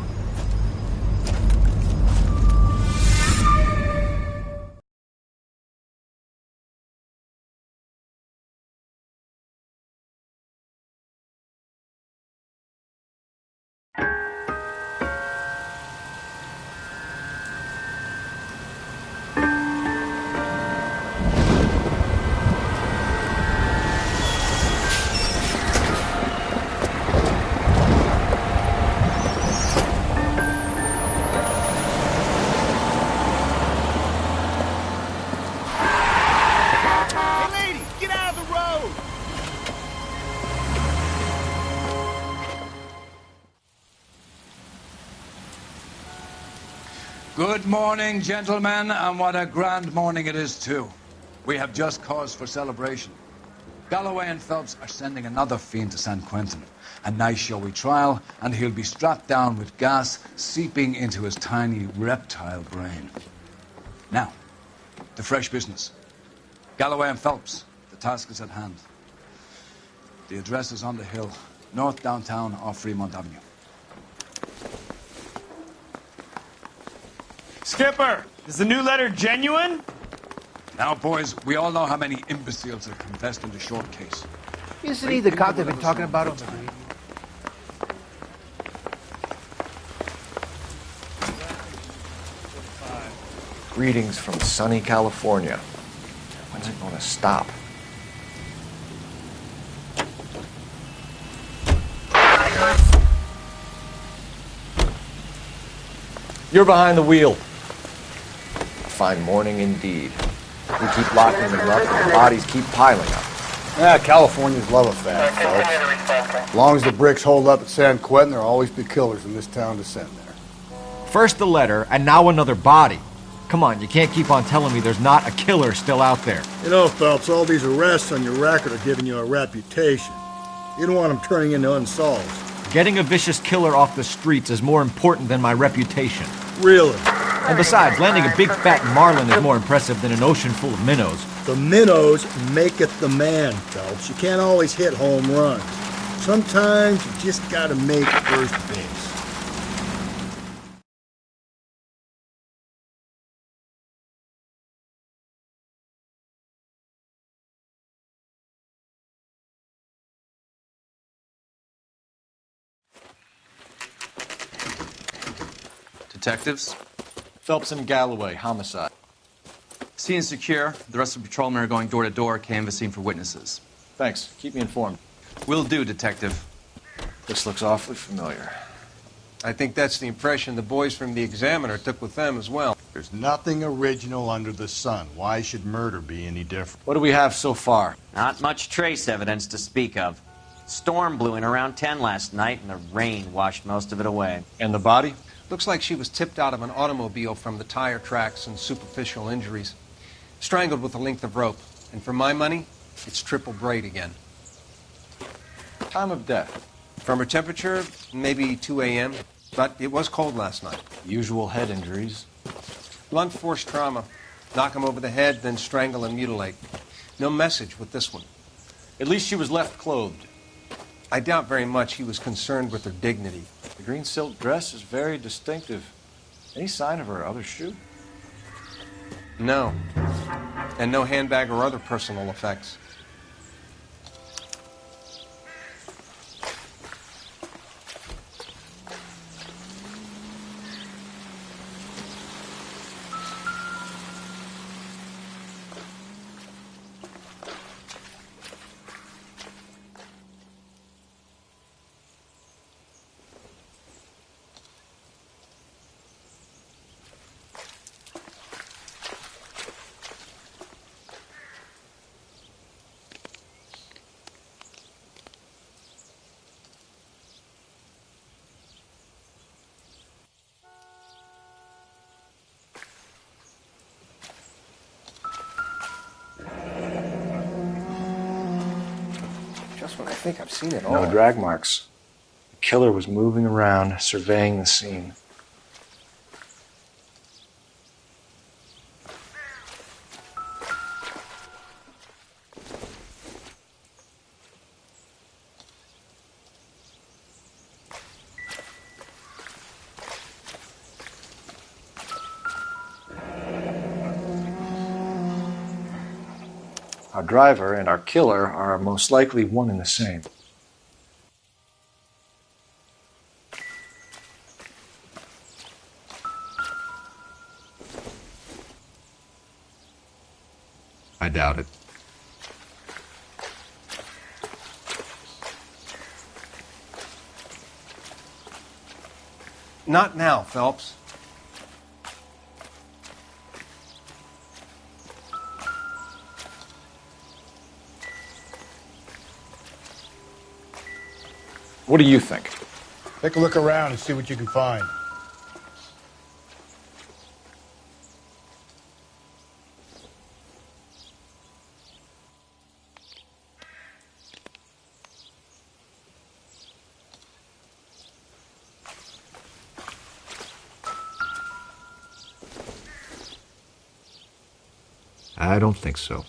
Good morning, gentlemen, and what a grand morning it is, too. We have just cause for celebration. Galloway and Phelps are sending another fiend to San Quentin. A nice showy trial, and he'll be strapped down with gas seeping into his tiny reptile brain. Now, the fresh business. Galloway and Phelps, the task is at hand. The address is on the hill, north downtown off Fremont Avenue. Skipper, is the new letter genuine? Now, boys, we all know how many imbeciles have confessed in the short case. Isn't he the cop they've been talking about on the radio? Greetings from sunny California. When's it going to stop? You're behind the wheel. Fine morning indeed. We keep locking them up and the bodies keep piling up. Yeah, Californians love a fat, folks. As long as the bricks hold up at San Quentin, there'll always be killers in this town to send there. First the letter, and now another body. Come on, you can't keep on telling me there's not a killer still out there. You know, Phelps, all these arrests on your record are giving you a reputation. You don't want them turning into unsolved. Getting a vicious killer off the streets is more important than my reputation. Really? And besides, landing a big fat marlin is more impressive than an ocean full of minnows. The minnows maketh the man, Phelps. You can't always hit home runs. Sometimes you just gotta make first base. Detectives? Phelps and Galloway, homicide. Scene is secure. The rest of the patrolmen are going door to door, canvassing for witnesses. Thanks. Keep me informed. Will do, Detective. This looks awfully familiar. I think that's the impression the boys from the Examiner took with them as well. There's nothing original under the sun. Why should murder be any different? What do we have so far? Not much trace evidence to speak of. Storm blew in around 10 last night, and the rain washed most of it away. And the body? Looks like she was tipped out of an automobile from the tire tracks and superficial injuries. Strangled with a length of rope. And for my money, it's triple braid again. Time of death? From her temperature, maybe 2 a.m., but it was cold last night. Usual head injuries? Blunt force trauma. Knock him over the head, then strangle and mutilate. No message with this one. At least she was left clothed. I doubt very much he was concerned with her dignity. The green silk dress is very distinctive. Any sign of her other shoe? No. And no handbag or other personal effects. Just when I think I've seen it all. No drag marks. The killer was moving around, surveying the scene. Our driver and our killer are most likely one and the same. I doubt it. Not now, Phelps. What do you think? Take a look around and see what you can find. I don't think so.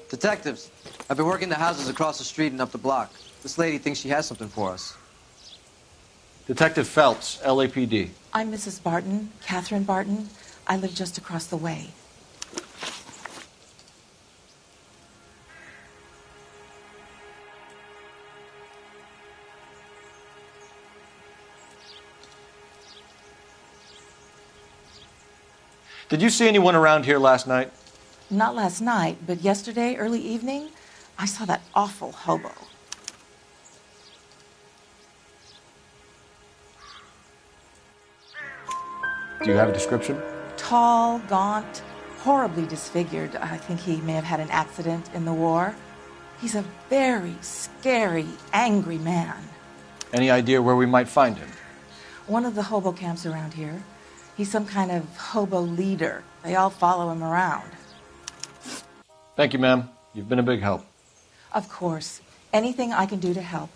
Detectives, I've been working the houses across the street and up the block. This lady thinks she has something for us. Detective Phelps, LAPD. I'm Mrs. Barton, Catherine Barton. I live just across the way. Did you see anyone around here last night? Not last night, but yesterday, early evening, I saw that awful hobo. Do you have a description? Tall, gaunt, horribly disfigured. I think he may have had an accident in the war. He's a very scary, angry man. Any idea where we might find him? One of the hobo camps around here. He's some kind of hobo leader. They all follow him around. Thank you, ma'am. You've been a big help. Of course. Anything I can do to help.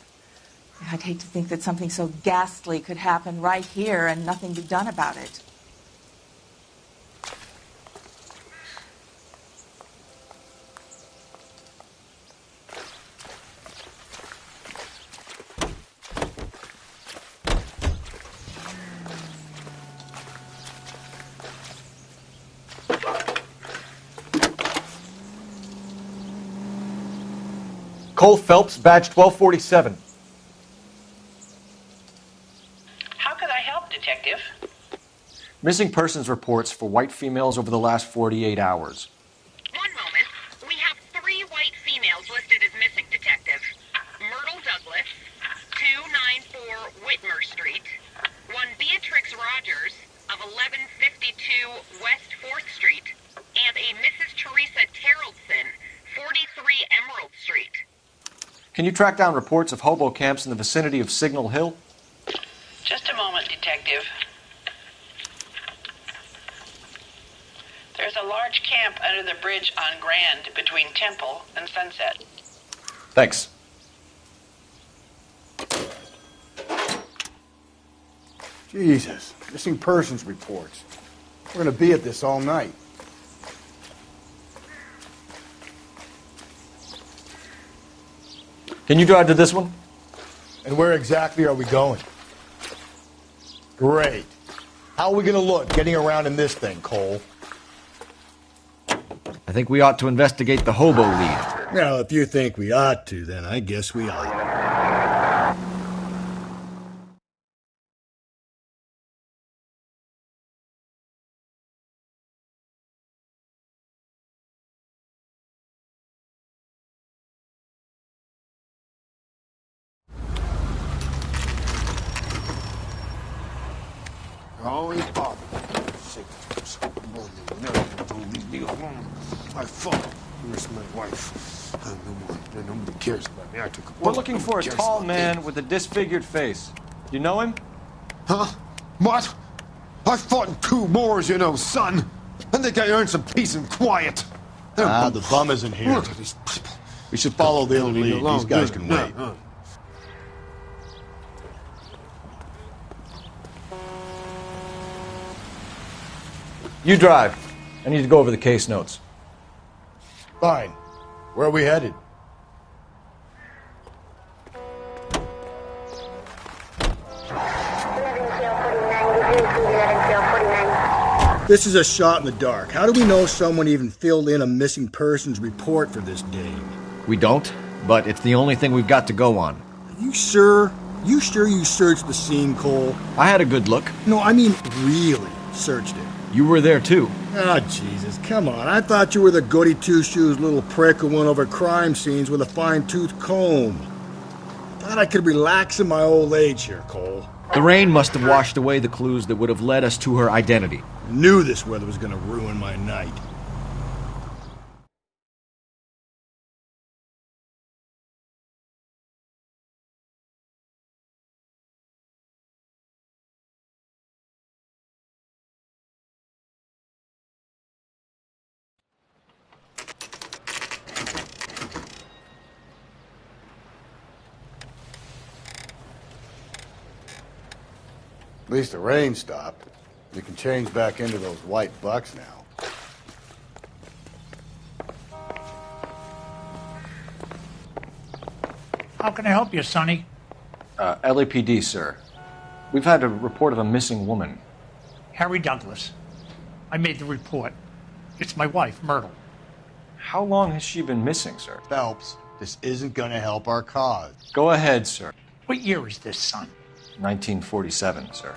I'd hate to think that something so ghastly could happen right here and nothing be done about it. Cole Phelps, badge 1247. How could I help, Detective? Missing persons reports for white females over the last 48 hours. One moment. We have 3 white females listed as missing, Detective. Myrtle Douglas, 294 Whitmer Street. One Beatrix Rogers of 1152 West 4th Street. And a Mrs. Teresa Terrellson, 43 Emerald Street. Can you track down reports of hobo camps in the vicinity of Signal Hill? Just a moment, Detective. There's a large camp under the bridge on Grand between Temple and Sunset. Thanks. Jesus, missing persons reports. We're going to be at this all night. Can you drive to this one? And where exactly are we going? Great. How are we going to look getting around in this thing, Cole? I think we ought to investigate the hobo lead. Well, if you think we ought to, then I guess we ought. Always bother. I fought. Where's my wife? Nobody cares about me. I took a We're looking for a tall man with a disfigured face. You know him? Huh? What? I fought in 2 wars, you know, son. I think I earned some peace and quiet. The bum isn't here. Look at these people. We should follow the lead. These guys can wait. You drive. I need to go over the case notes. Fine. Where are we headed? This is a shot in the dark. How do we know someone even filled in a missing persons report for this dame? We don't, but it's the only thing we've got to go on. Are you sure? You sure you searched the scene, Cole? I had a good look. No, I mean really searched it. You were there too. Ah, Jesus, come on. I thought you were the goody two-shoes little prick who went over crime scenes with a fine-tooth comb. Thought I could relax in my old age here, Cole. The rain must have washed away the clues that would have led us to her identity. I knew this weather was going to ruin my night. At least the rain stopped. You can change back into those white bucks now. How can I help you, Sonny? LAPD, sir. We've had a report of a missing woman. Harry Douglas. I made the report. It's my wife, Myrtle. How long has she been missing, sir? Phelps, this isn't going to help our cause. Go ahead, sir. What year is this, son? 1947, sir.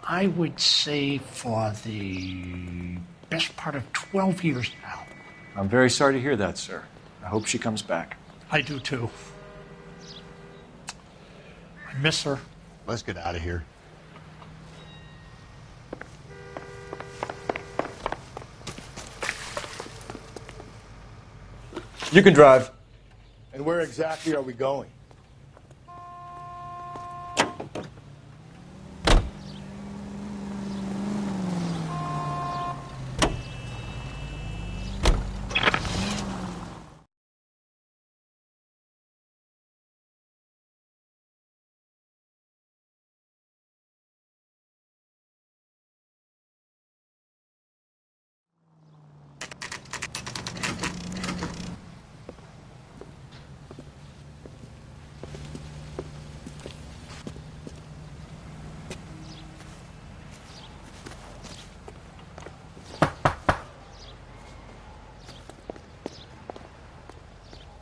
I would say for the best part of 12 years now. I'm very sorry to hear that, sir. I hope she comes back. I do too. I miss her. Let's get out of here. You can drive. And where exactly are we going?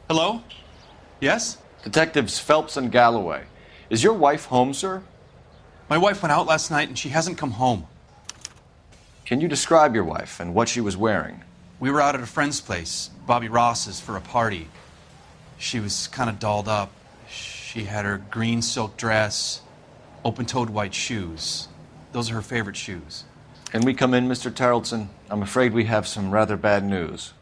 Hello? Yes? Detectives Phelps and Galloway. Is your wife home, sir? My wife went out last night and she hasn't come home. Can you describe your wife and what she was wearing? We were out at a friend's place, Bobby Ross's, for a party. She was kind of dolled up. She had her green silk dress, open-toed white shoes. Those are her favorite shoes. Can we come in, Mr. Tarleton? I'm afraid we have some rather bad news.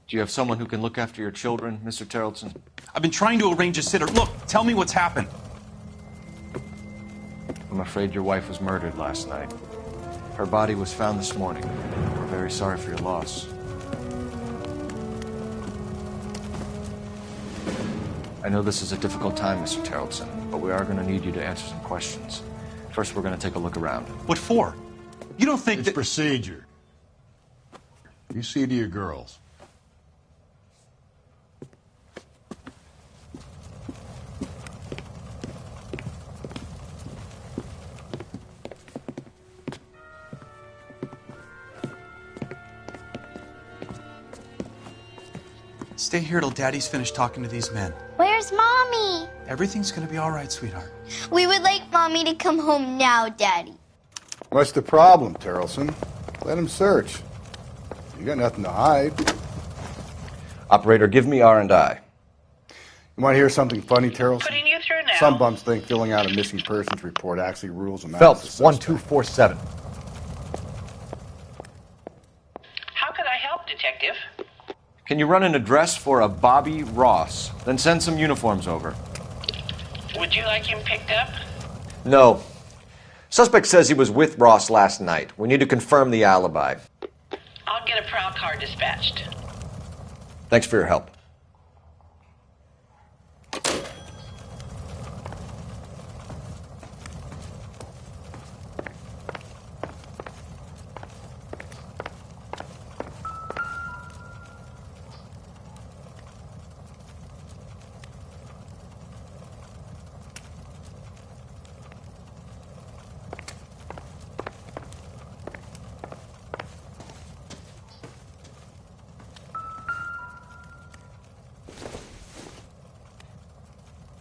Do you have someone who can look after your children, Mr. Tarleton? I've been trying to arrange a sitter. Look, tell me what's happened. I'm afraid your wife was murdered last night. Her body was found this morning. We're very sorry for your loss. I know this is a difficult time, Mr. Tarleton, but we are going to need you to answer some questions. First, we're going to take a look around. What for? You don't think it's procedure. You see to your girls. Stay here till Daddy's finished talking to these men. Where's Mommy? Everything's gonna be all right, sweetheart. We would like Mommy to come home now, Daddy. What's the problem, Tarleton? Let him search. You got nothing to hide. Operator, give me R&I. You want to hear something funny, Tarleton? Putting you through now. Some bums think filling out a missing persons report actually rules them out. Phelps, 1247. How could I help, Detective? Can you run an address for a Bobby Ross? Then send some uniforms over. Would you like him picked up? No. Suspect says he was with Ross last night. We need to confirm the alibi. I'll get a prowl car dispatched. Thanks for your help.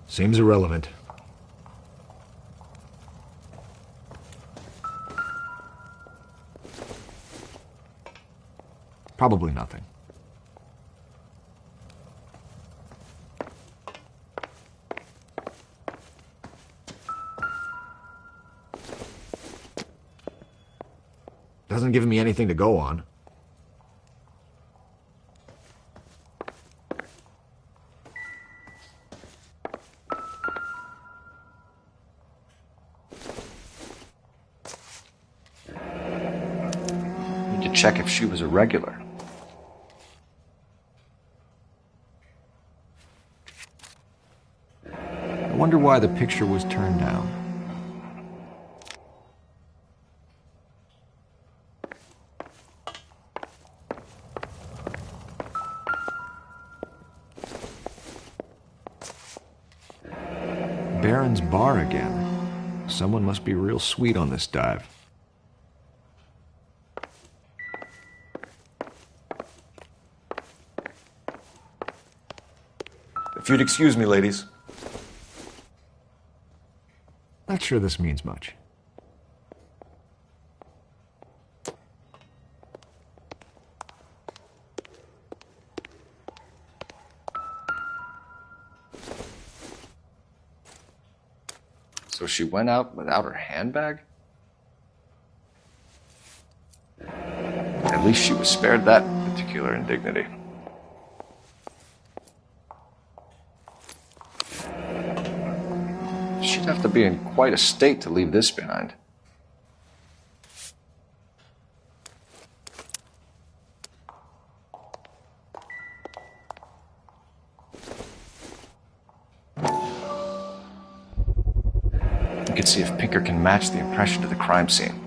Seems irrelevant. Probably nothing. Doesn't give me anything to go on. Check if she was a regular. I wonder why the picture was turned down. Baron's bar again. Someone must be real sweet on this dive. If you'd excuse me, ladies. Not sure this means much. So she went out without her handbag? At least she was spared that particular indignity. She'd have to be in quite a state to leave this behind. You can see if Pinker can match the impression to the crime scene.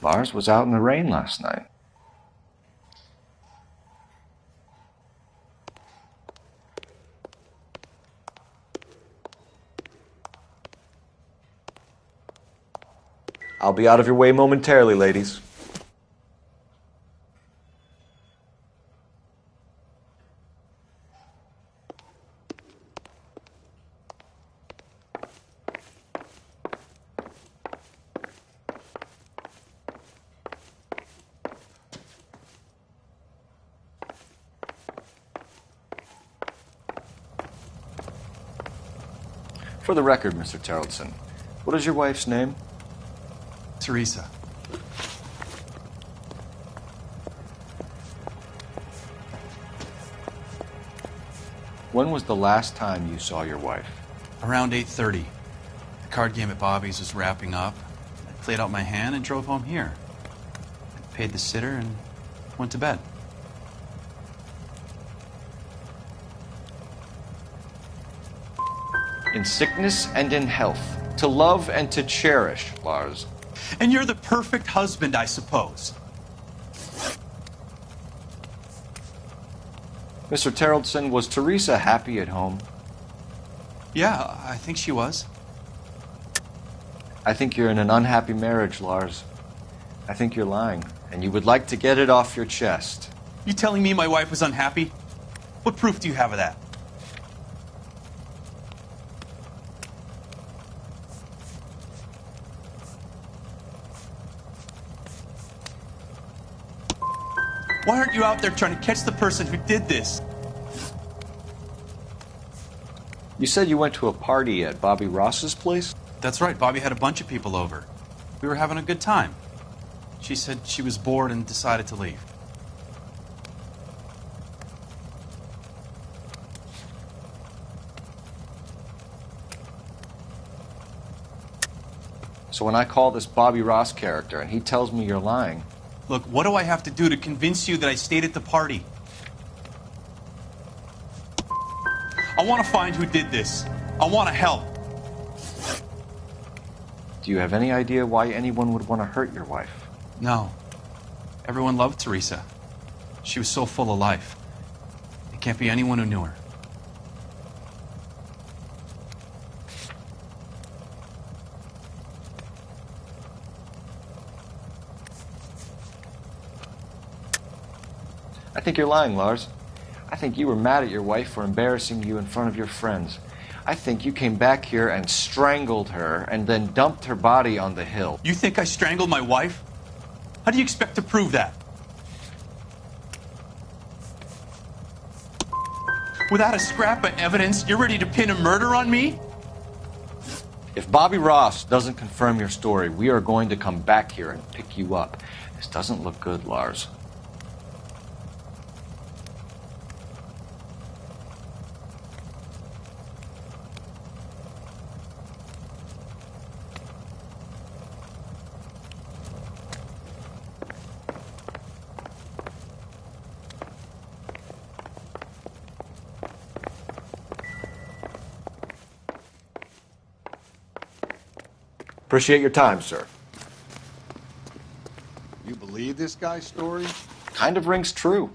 Lars was out in the rain last night. I'll be out of your way momentarily, ladies. For the record, Mr. Terrellson, what is your wife's name? Teresa. When was the last time you saw your wife? Around 8:30. The card game at Bobby's was wrapping up. I played out my hand and drove home here. I paid the sitter and went to bed. In sickness and in health, to love and to cherish, Lars. And you're the perfect husband, I suppose. Mr. Terrellson, was Teresa happy at home? Yeah, I think she was. I think you're in an unhappy marriage, Lars. I think you're lying, and you would like to get it off your chest. You telling me my wife was unhappy? What proof do you have of that? Why aren't you out there trying to catch the person who did this? You said you went to a party at Bobby Ross's place? That's right. Bobby had a bunch of people over. We were having a good time. She said she was bored and decided to leave. So when I call this Bobby Ross character and he tells me you're lying... Look, what do I have to do to convince you that I stayed at the party? I want to find who did this. I want to help. Do you have any idea why anyone would want to hurt your wife? No. Everyone loved Teresa. She was so full of life. It can't be anyone who knew her. I think you're lying, Lars. I think you were mad at your wife for embarrassing you in front of your friends. I think you came back here and strangled her and then dumped her body on the hill. You think I strangled my wife? How do you expect to prove that? Without a scrap of evidence, you're ready to pin a murder on me? If Bobby Ross doesn't confirm your story, we are going to come back here and pick you up. This doesn't look good, Lars. Appreciate your time, sir. You believe this guy's story? Kind of rings true.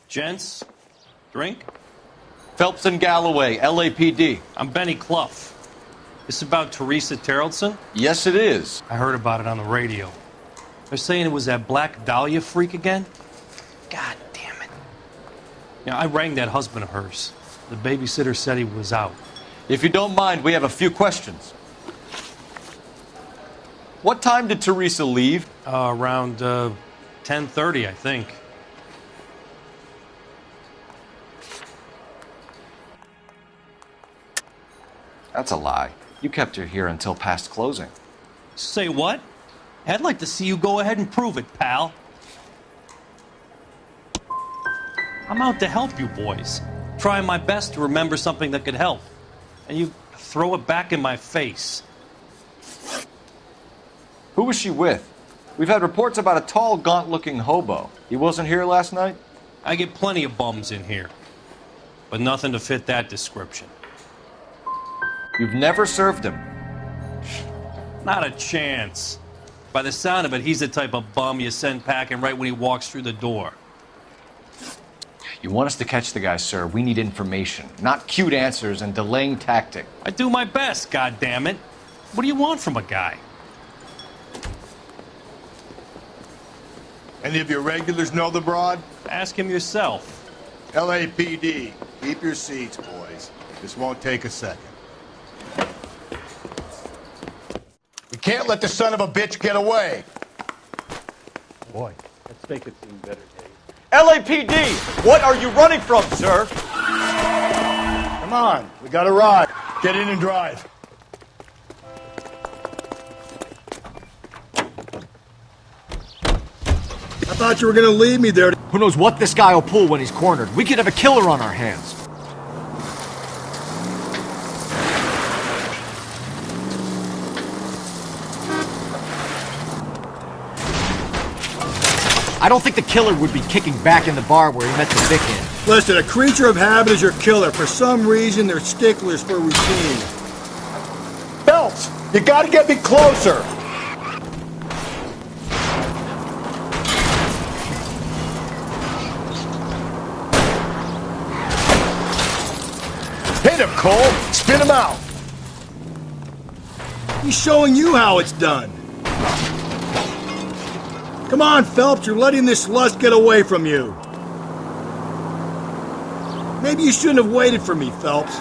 Gents, drink? Phelps and Galloway, LAPD. I'm Benny Clough. This about Teresa Terrellson? Yes, it is. I heard about it on the radio. They're saying it was that Black Dahlia freak again? God damn it. Yeah, I rang that husband of hers. The babysitter said he was out. If you don't mind, we have a few questions. What time did Teresa leave? Around 10:30, I think. That's a lie. You kept her here until past closing. Say what? I'd like to see you go ahead and prove it, pal. I'm out to help you boys. Trying my best to remember something that could help. And you throw it back in my face. Who was she with? We've had reports about a tall, gaunt-looking hobo. He wasn't here last night? I get plenty of bums in here. But nothing to fit that description. You've never served him. Not a chance. By the sound of it, he's the type of bum you send packing right when he walks through the door. You want us to catch the guy, sir. We need information, not cute answers and delaying tactic. I do my best, goddammit. What do you want from a guy? Any of your regulars know the broad? Ask him yourself. LAPD, keep your seats, boys. This won't take a second. We can't let the son of a bitch get away. Boy, let's make it seem better, Dave. LAPD! What are you running from, sir? Come on, we got a ride. Get in and drive. I thought you were gonna leave me there. Who knows what this guy will pull when he's cornered? We could have a killer on our hands. I don't think the killer would be kicking back in the bar where he met the Vic in. Listen, a creature of habit is your killer. For some reason, they're sticklers for routine. Phelps, you gotta get me closer. Hit him, Cole. Spin him out. He's showing you how it's done. Come on, Phelps, you're letting this lust get away from you. Maybe you shouldn't have waited for me, Phelps.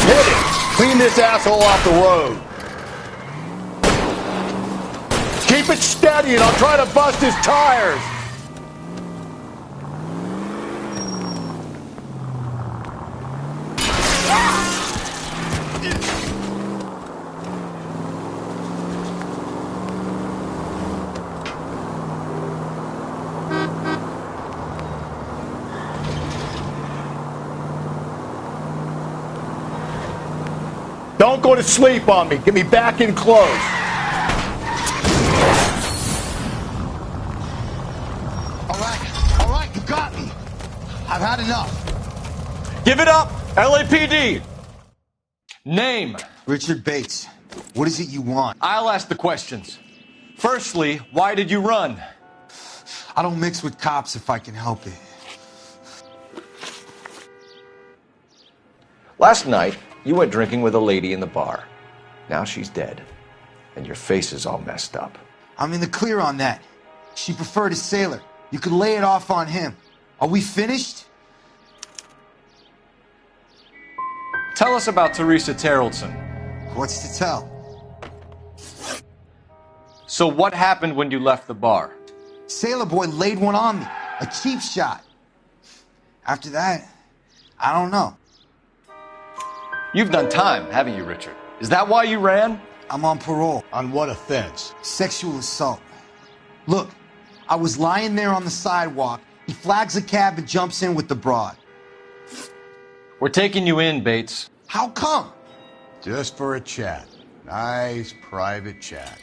Hit it! Clean this asshole off the road. Keep it steady and I'll try to bust his tires. Don't go to sleep on me. Get me back in close. All right, you got me. I've had enough. Give it up, LAPD! Name? Richard Bates. What is it you want? I'll ask the questions. Firstly, why did you run? I don't mix with cops if I can help it. Last night, you went drinking with a lady in the bar. Now she's dead, and your face is all messed up. I'm in the clear on that. She preferred a sailor. You could lay it off on him. Are we finished? Tell us about Teresa Terrellson. What's to tell? So what happened when you left the bar? Sailor boy laid one on me. A cheap shot. After that, I don't know. You've done time, haven't you, Richard? Is that why you ran? I'm on parole. On what offense? Sexual assault. Look, I was lying there on the sidewalk. He flags a cab and jumps in with the broad. We're taking you in, Bates. How come? Just for a chat. Nice private chat.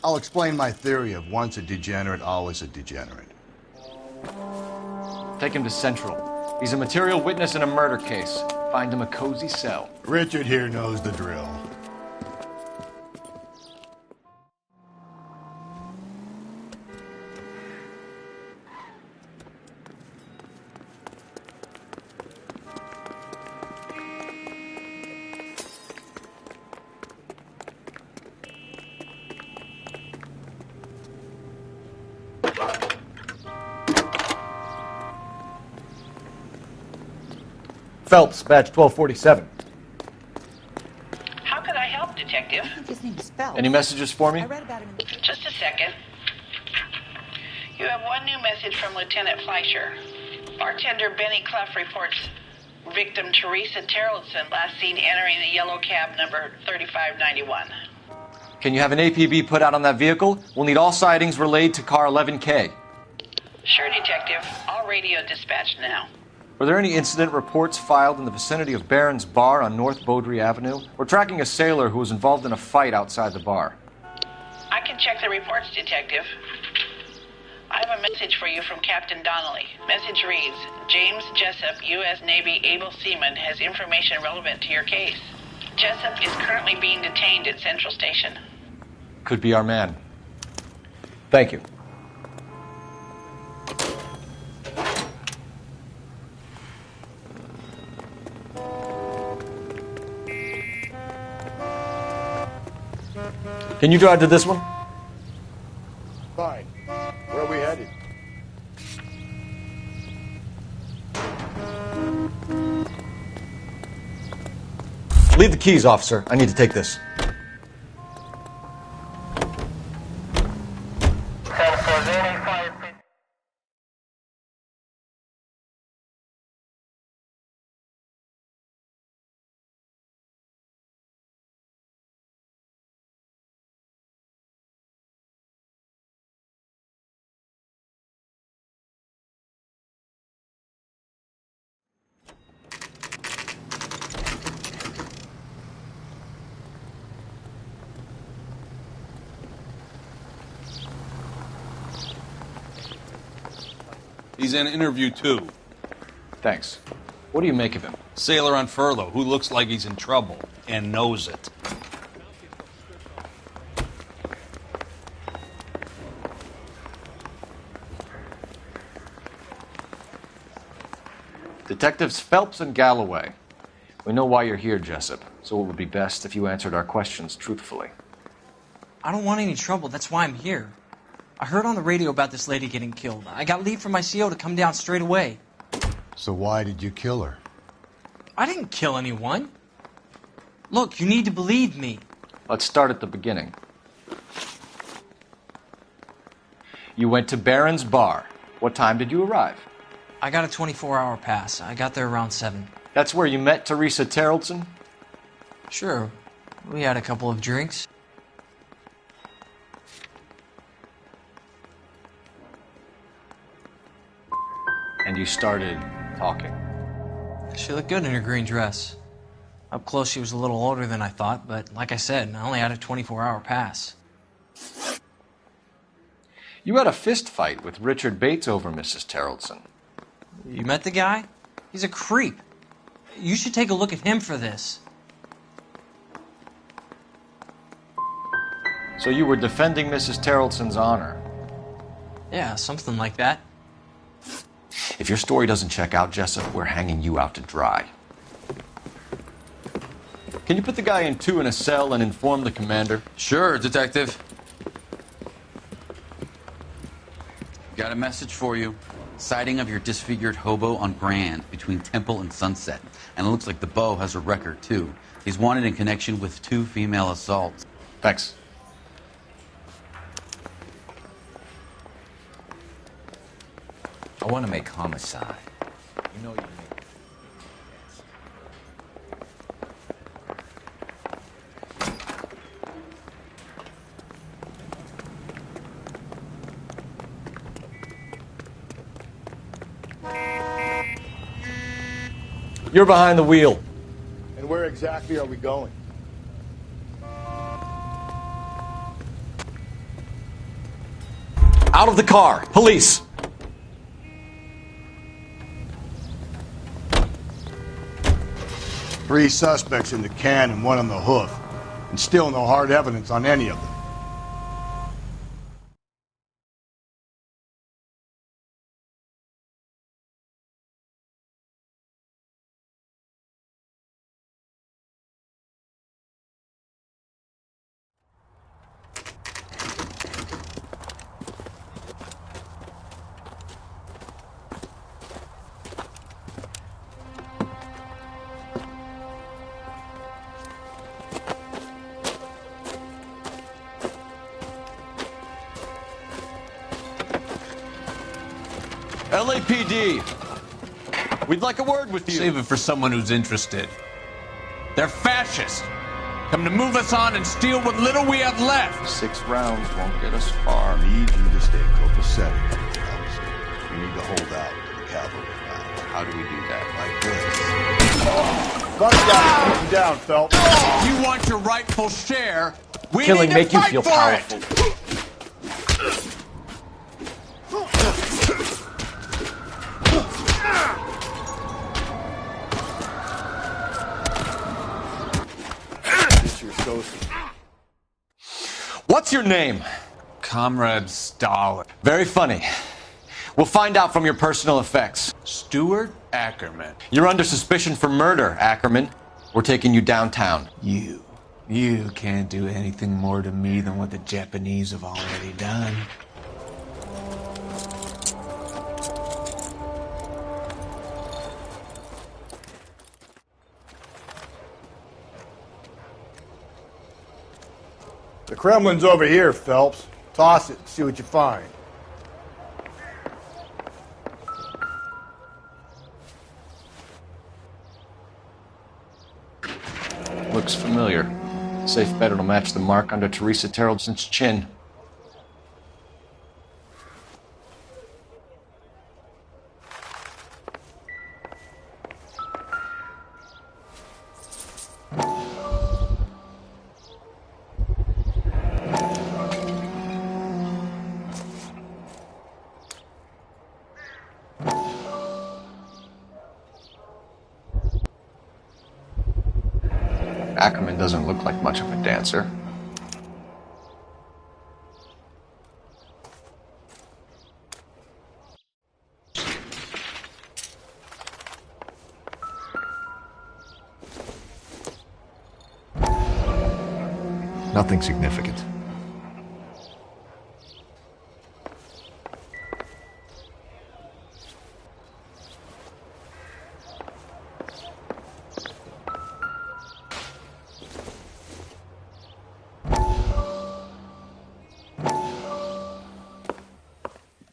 I'll explain my theory of once a degenerate, always a degenerate. Take him to Central. He's a material witness in a murder case. Find him a cozy cell. Richard here knows the drill. Phelps, badge 1247. How could I help, Detective? I think his name is Phelps. Any messages for me? I read about him in the... Just a second. You have one new message from Lieutenant Fleischer. Bartender Benny Clough reports victim Teresa Terrellson last seen entering the yellow cab number 3591. Can you have an APB put out on that vehicle? We'll need all sightings relayed to car 11K. Sure, Detective. All radio dispatched now. Were there any incident reports filed in the vicinity of Barron's Bar on North Beaudry Avenue? We're tracking a sailor who was involved in a fight outside the bar. I can check the reports, Detective. I have a message for you from Captain Donnelly. Message reads, James Jessup, U.S. Navy able seaman, has information relevant to your case. Jessup is currently being detained at Central Station. Could be our man. Thank you. Can you drive to this one? Fine. Where are we headed? Leave the keys, officer. I need to take this. He's in interview 2. Thanks. What do you make of him? Sailor on furlough who looks like he's in trouble and knows it. Detectives Phelps and Galloway. We know why you're here, Jessup, so it would be best if you answered our questions truthfully. I don't want any trouble. That's why I'm here. I heard on the radio about this lady getting killed. I got leave from my CO to come down straight away. So why did you kill her? I didn't kill anyone. Look, you need to believe me. Let's start at the beginning. You went to Barron's Bar. What time did you arrive? I got a 24-hour pass. I got there around 7. That's where you met Teresa Terrellson? Sure. We had a couple of drinks. And you started talking. She looked good in her green dress. Up close, she was a little older than I thought, but like I said, I only had a 24-hour pass. You had a fist fight with Richard Bates over Mrs. Terrellson. You met the guy? He's a creep. You should take a look at him for this. So you were defending Mrs. Terrellson's honor? Yeah, something like that. If your story doesn't check out, Jessup, we're hanging you out to dry. Can you put the guy in 2 in a cell and inform the commander? Sure, Detective. Got a message for you. Sighting of your disfigured hobo on Grand between Temple and Sunset. And it looks like the Beau has a record, too. He's wanted in connection with 2 female assaults. Thanks. I want to make homicide. You know you make. You're behind the wheel. And where exactly are we going? Out of the car. Police. Three suspects in the can and 1 on the hoof. And still no hard evidence on any of them. LAPD, we'd like a word with you. Save it for someone who's interested. They're fascists. Come to move us on and steal what little we have left. 6 rounds won't get us far. I need you to stay copacetic. We need to hold out to the cavalry round. How do we do that? Like this. Buck down, keep him down, Phelps. You want your rightful share. We Killing need to make you fight feel for powerful. it. What's your name? Comrade Stalin. Very funny. We'll find out from your personal effects. Stuart Ackerman. You're under suspicion for murder, Ackerman. We're taking you downtown. You can't do anything more to me than what the Japanese have already done. The Kremlin's over here, Phelps. Toss it and see what you find. Looks familiar. Safe bet it'll match the mark under Teresa Terrelson's chin. Ackerman doesn't look like much of a dancer. Nothing significant.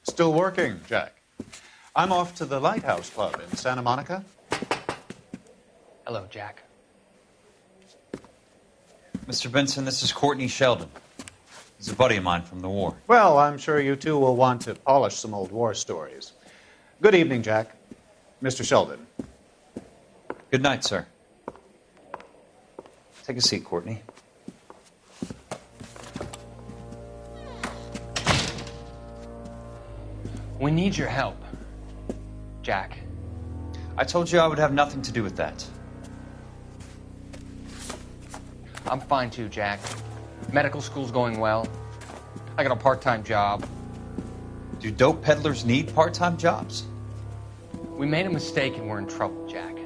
Still working, Jack. I'm off to the Lighthouse Club in Santa Monica. Hello, Jack. Mr. Benson, this is Courtney Sheldon. He's a buddy of mine from the war. Well, I'm sure you two will want to polish some old war stories. Good evening, Jack. Mr. Sheldon. Good night, sir. Take a seat, Courtney. We need your help, Jack. I told you I would have nothing to do with that. I'm fine too, Jack. Medical school's going well. I got a part-time job. Do dope peddlers need part-time jobs? We made a mistake and we're in trouble, Jack.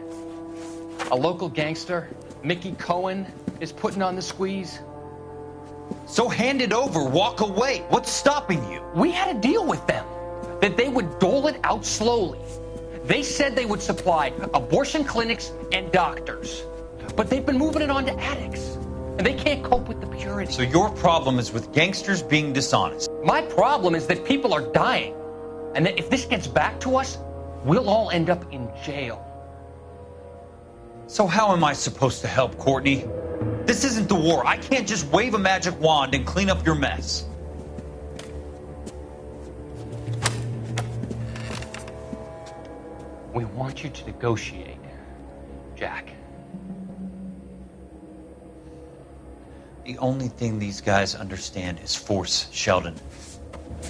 A local gangster, Mickey Cohen, is putting on the squeeze. So hand it over, walk away. What's stopping you? We had a deal with them. that they would dole it out slowly. They said they would supply abortion clinics and doctors. But they've been moving it on to addicts. And they can't cope with the purity. So your problem is with gangsters being dishonest. My problem is that people are dying. And that if this gets back to us, we'll all end up in jail. So how am I supposed to help, Courtney? This isn't the war. I can't just wave a magic wand and clean up your mess. We want you to negotiate, Jack. The only thing these guys understand is force, Sheldon.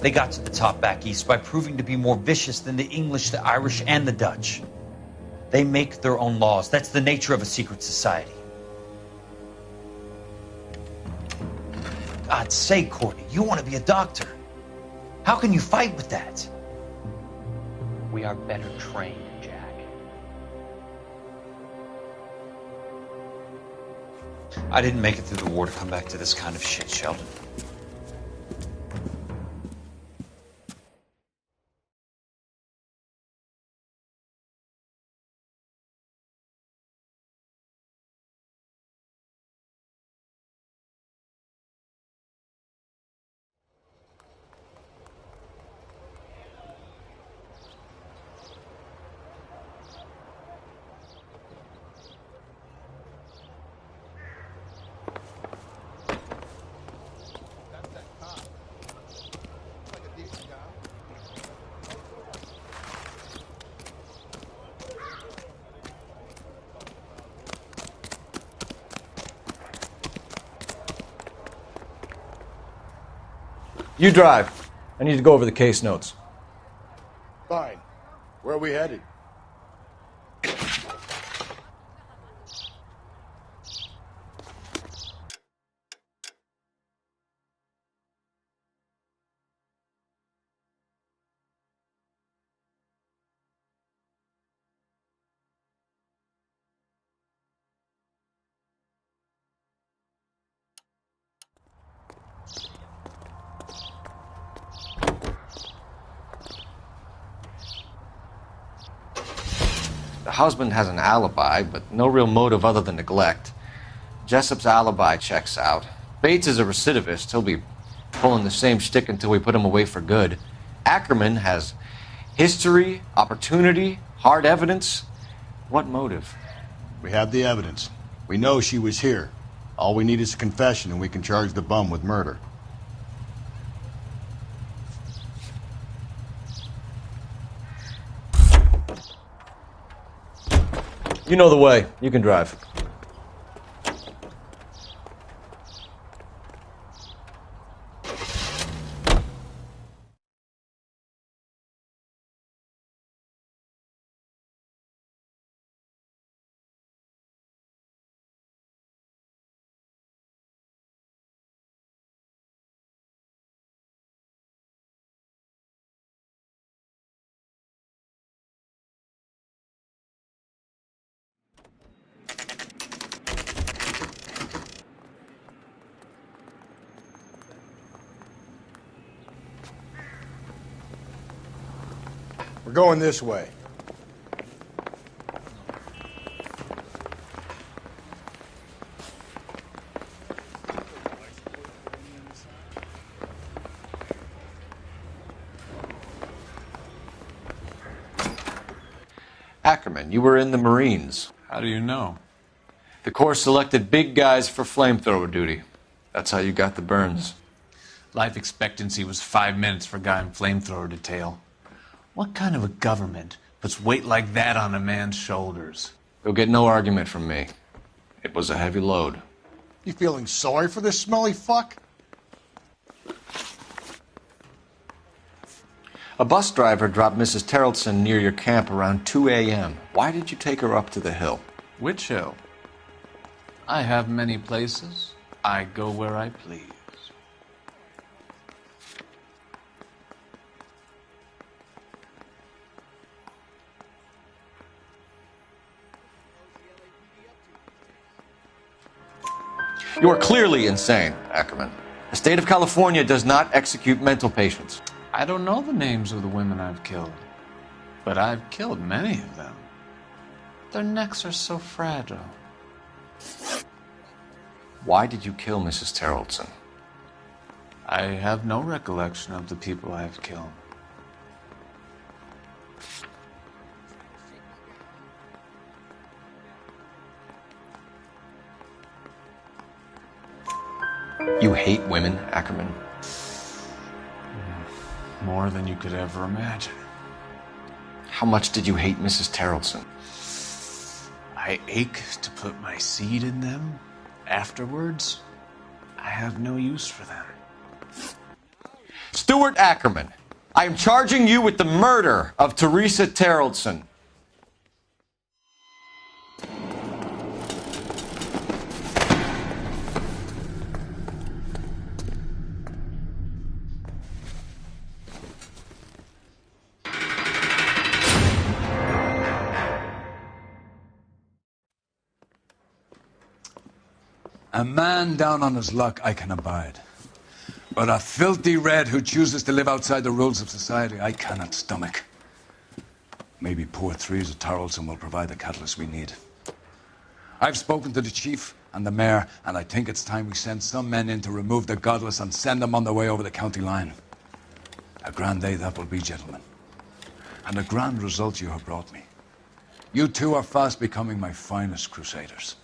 They got to the top back east by proving to be more vicious than the English, the Irish, and the Dutch. They make their own laws. That's the nature of a secret society. God's sake, Courtney, you want to be a doctor. How can you fight with that? We are better trained, Jack. I didn't make it through the war to come back to this kind of shit, Sheldon. You drive. I need to go over the case notes. Fine. Where are we headed? The husband has an alibi, but no real motive other than neglect. Jessup's alibi checks out. Bates is a recidivist. He'll be pulling the same shtick until we put him away for good. Ackerman has history, opportunity, hard evidence. What motive? We have the evidence. We know she was here. All we need is a confession, and we can charge the bum with murder. You know the way. You can drive. We're going this way. Ackerman, you were in the Marines. How do you know? The Corps selected big guys for flamethrower duty. That's how you got the burns. Life expectancy was 5 minutes for a guy in flamethrower detail. What kind of a government puts weight like that on a man's shoulders? You'll get no argument from me. It was a heavy load. You feeling sorry for this smelly fuck? A bus driver dropped Mrs. Terrelson near your camp around 2 a.m. Why did you take her up to the hill? Which hill? I have many places. I go where I please. You are clearly insane, Ackerman. The state of California does not execute mental patients. I don't know the names of the women I've killed, but I've killed many of them. Their necks are so fragile. Why did you kill Mrs. Terrelson? I have no recollection of the people I have killed. You hate women, Ackerman? More than you could ever imagine. How much did you hate Mrs. Terrelson? I ache to put my seed in them. Afterwards, I have no use for them. Stuart Ackerman, I am charging you with the murder of Teresa Terrelson. A man down on his luck I can abide. But a filthy red who chooses to live outside the rules of society, I cannot stomach. Maybe poor Teresa Terrelson will provide the catalyst we need. I've spoken to the chief and the mayor, and I think it's time we send some men in to remove the godless and send them on their way over the county line. A grand day that will be, gentlemen. And a grand result you have brought me. You two are fast becoming my finest crusaders.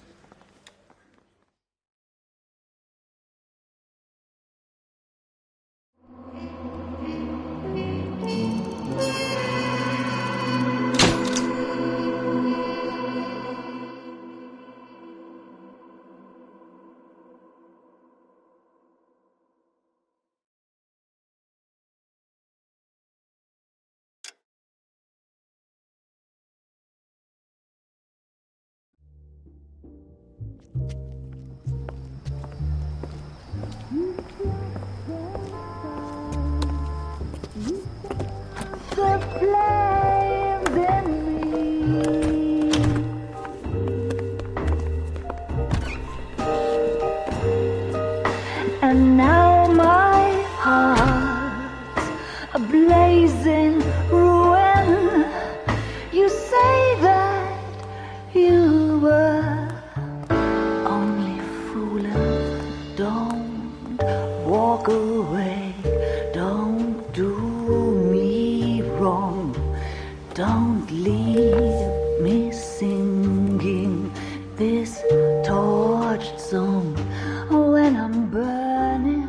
And now my heart's a blazing ruin. You say that you were only fooling. Don't walk away. Don't do me wrong. Don't leave me singing this torched song when I'm burning.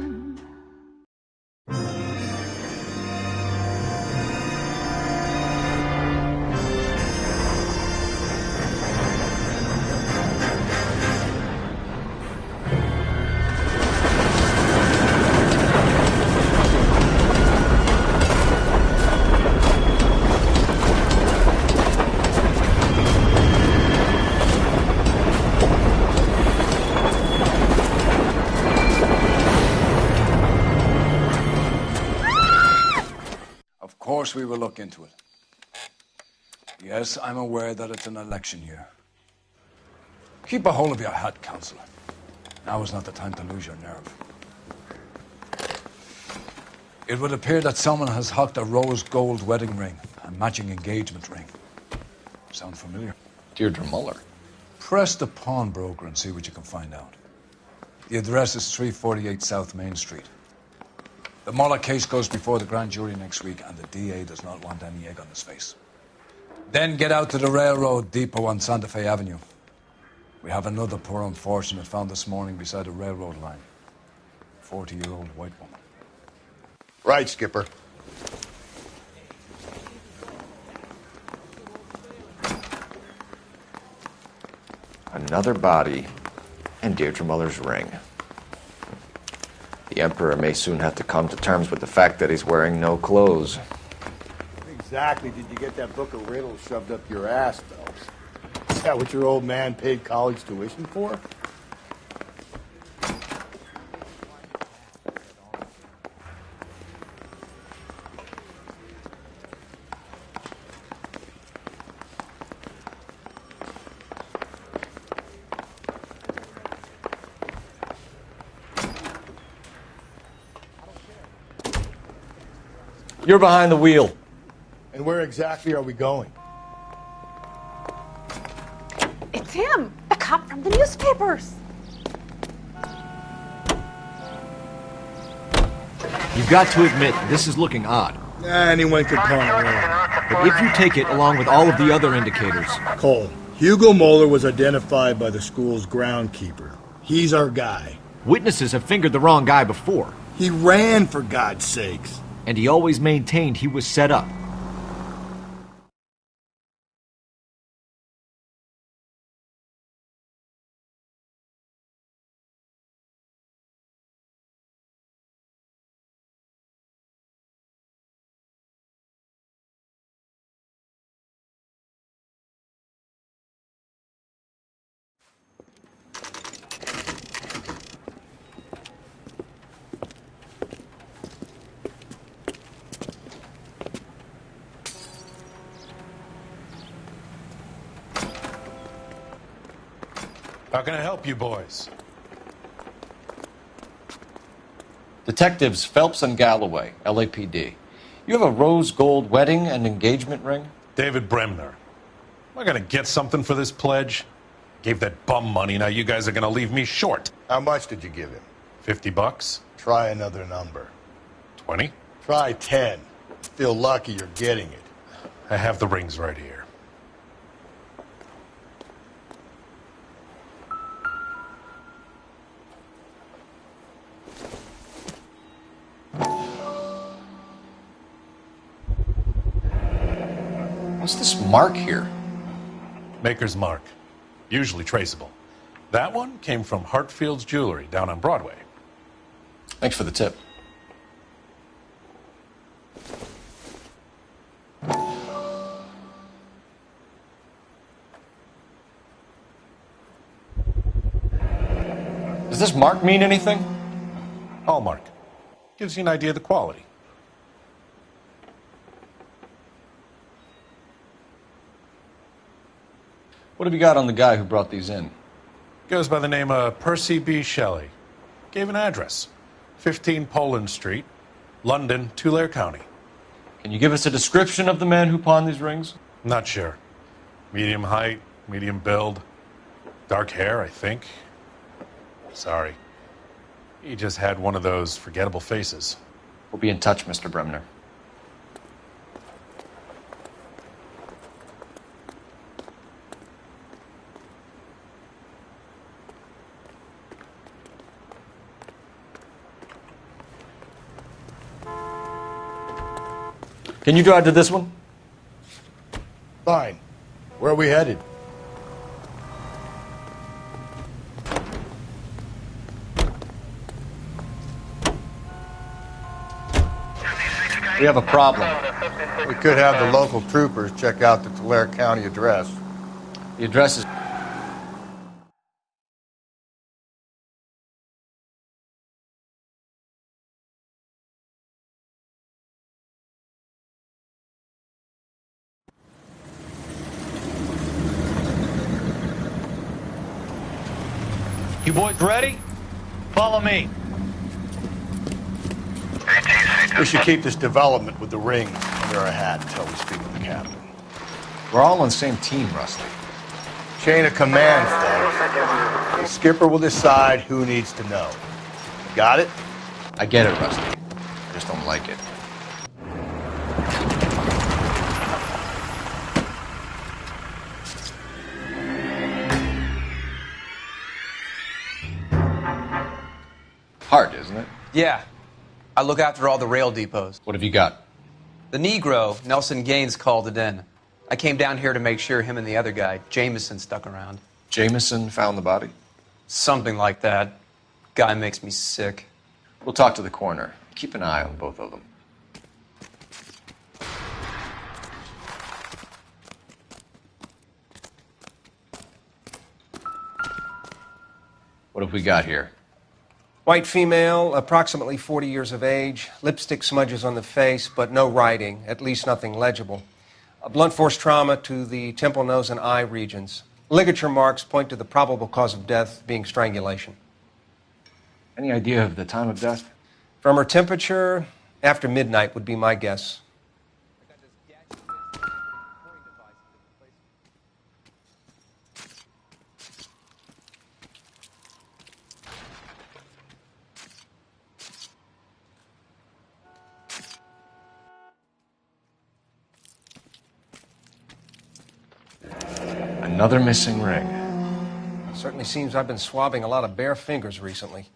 Of course we will look into it. Yes, I'm aware that it's an election year. Keep a hold of your hat, Councillor. Now is not the time to lose your nerve. It would appear that someone has hocked a rose gold wedding ring and matching engagement ring. Sound familiar? Deirdre Muller. Press the pawnbroker and see what you can find out. The address is 348 South Main Street. The Muller case goes before the grand jury next week, and the DA does not want any egg on his face. Then get out to the railroad depot on Santa Fe Avenue. We have another poor unfortunate found this morning beside a railroad line. 40-year-old white woman. Right, Skipper. Another body and Deirdre Muller's ring. The Emperor may soon have to come to terms with the fact that he's wearing no clothes. Exactly did you get that book of riddles shoved up your ass, Phelps? Is that what your old man paid college tuition for? You're behind the wheel. And where exactly are we going? It's him, the cop from the newspapers. You've got to admit, this is looking odd. Anyone could call it wrong. But if you take it along with all of the other indicators... Cole, Hugo Moeller was identified by the school's groundkeeper. He's our guy. Witnesses have fingered the wrong guy before. He ran, for God's sakes. And he always maintained he was set up. How can I help you boys? Detectives Phelps and Galloway, LAPD. You have a rose gold wedding and engagement ring? David Bremner. Am I going to get something for this pledge? Gave that bum money, now you guys are going to leave me short. How much did you give him? $50? Try another number. 20? Try 10. Feel lucky you're getting it. I have the rings right here. What's this mark here? Maker's mark. Usually traceable. That one came from Hartfield's Jewelry down on Broadway. Thanks for the tip. Does this mark mean anything? Hallmark. Gives you an idea of the quality. What have you got on the guy who brought these in? Goes by the name of Percy B. Shelley. Gave an address. 15 Poland Street, London, Tulare County. Can you give us a description of the man who pawned these rings? Not sure. Medium height, medium build. Dark hair, I think. Sorry. He just had one of those forgettable faces. We'll be in touch, Mr. Bremner. Can you drive to this one? Fine. Where are we headed? We have a problem. We could have the local troopers check out the Tulare County address. The address is... You boys ready? Follow me. We should keep this development with the rings under our hat until we speak with the captain. We're all on the same team, Rusty. Chain of command, folks. The skipper will decide who needs to know. Got it? I get it, Rusty. I just don't like it. Hard, isn't it? Yeah. I look after all the rail depots. What have you got? The Negro, Nelson Gaines, called it in. I came down here to make sure him and the other guy, Jameson, stuck around. Jameson found the body? Something like that. Guy makes me sick. We'll talk to the coroner. Keep an eye on both of them. What have we got here? White female, approximately 40 years of age, lipstick smudges on the face, but no writing, at least nothing legible. A blunt force trauma to the temple, nose, and eye regions. Ligature marks point to the probable cause of death being strangulation. Any idea of the time of death? From her temperature, After midnight would be my guess. Another missing ring. Certainly seems I've been swabbing a lot of bare fingers recently.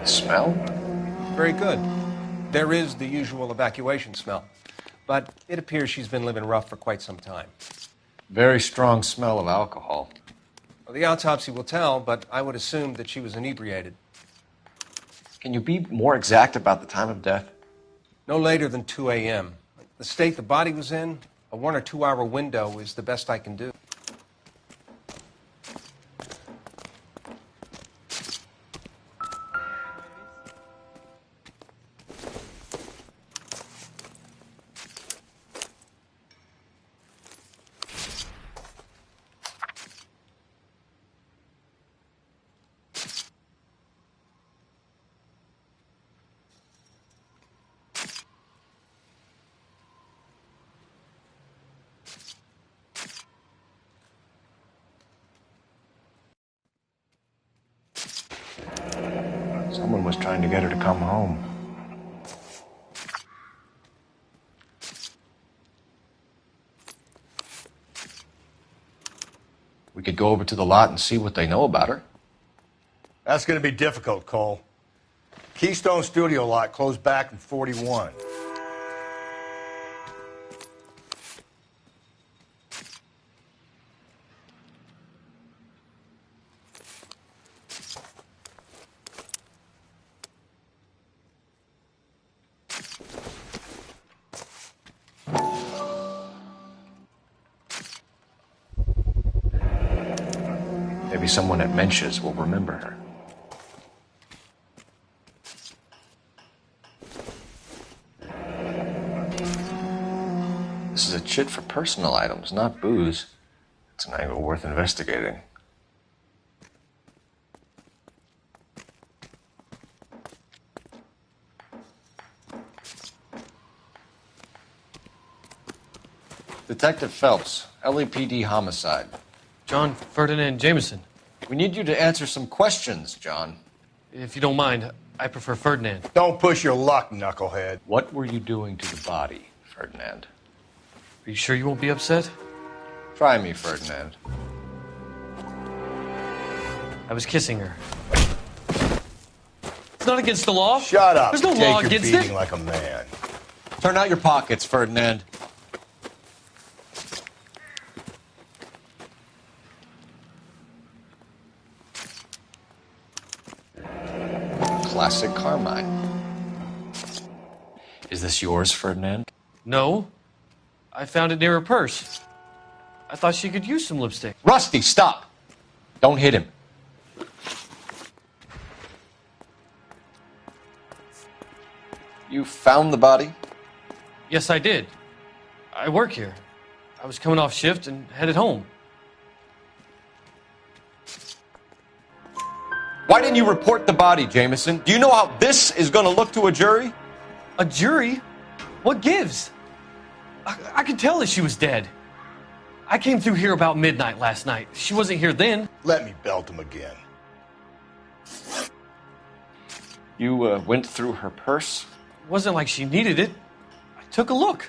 Smell? Very good. There is the usual evacuation smell, but it appears she's been living rough for quite some time. Very strong smell of alcohol. Well, the autopsy will tell, but I would assume that she was inebriated. Can you be more exact about the time of death? No later than 2 a.m. The state the body was in, a 1 or 2 hour window is the best I can do. Someone was trying to get her to come home. We could go over to the lot and see what they know about her. That's going to be difficult, Cole. Keystone Studio lot closed back in 41. Maybe someone at Mensch's will remember her. This is a chit for personal items, not booze. It's an angle worth investigating. Detective Phelps, LAPD homicide. John Ferdinand Jameson. We need you to answer some questions, John. If you don't mind, I prefer Ferdinand. Don't push your luck, knucklehead. What were you doing to the body, Ferdinand? Are you sure you won't be upset? Try me, Ferdinand. I was kissing her. It's not against the law. Shut up. There's no Take law your against beating it. like a man. Turn out your pockets, Ferdinand. Classic Carmine. Is this yours, Ferdinand? No. I found it near her purse. I thought she could use some lipstick. Rusty, stop! Don't hit him. You found the body? Yes, I did. I work here. I was coming off shift and headed home. Why didn't you report the body, Jameson? Do you know how this is going to look to a jury? A jury? What gives? I could tell that she was dead. I came through here about midnight last night. She wasn't here then. Let me belt him again. You went through her purse? It wasn't like she needed it. I took a look.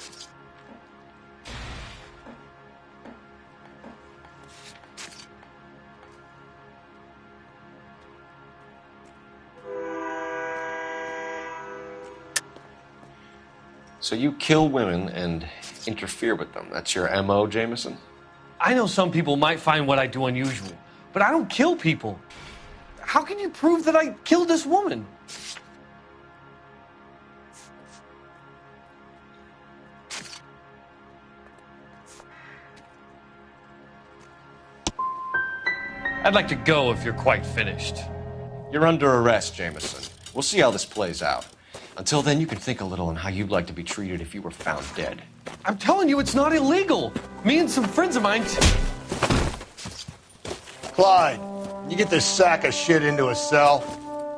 So you kill women and interfere with them. That's your M.O., Jameson? I know some people might find what I do unusual, but I don't kill people. How can you prove that I killed this woman? I'd like to go if you're quite finished. You're under arrest, Jameson. We'll see how this plays out. Until then, you can think a little on how you'd like to be treated if you were found dead. I'm telling you, it's not illegal. Me and some friends of mine... Clyde, when you get this sack of shit into a cell,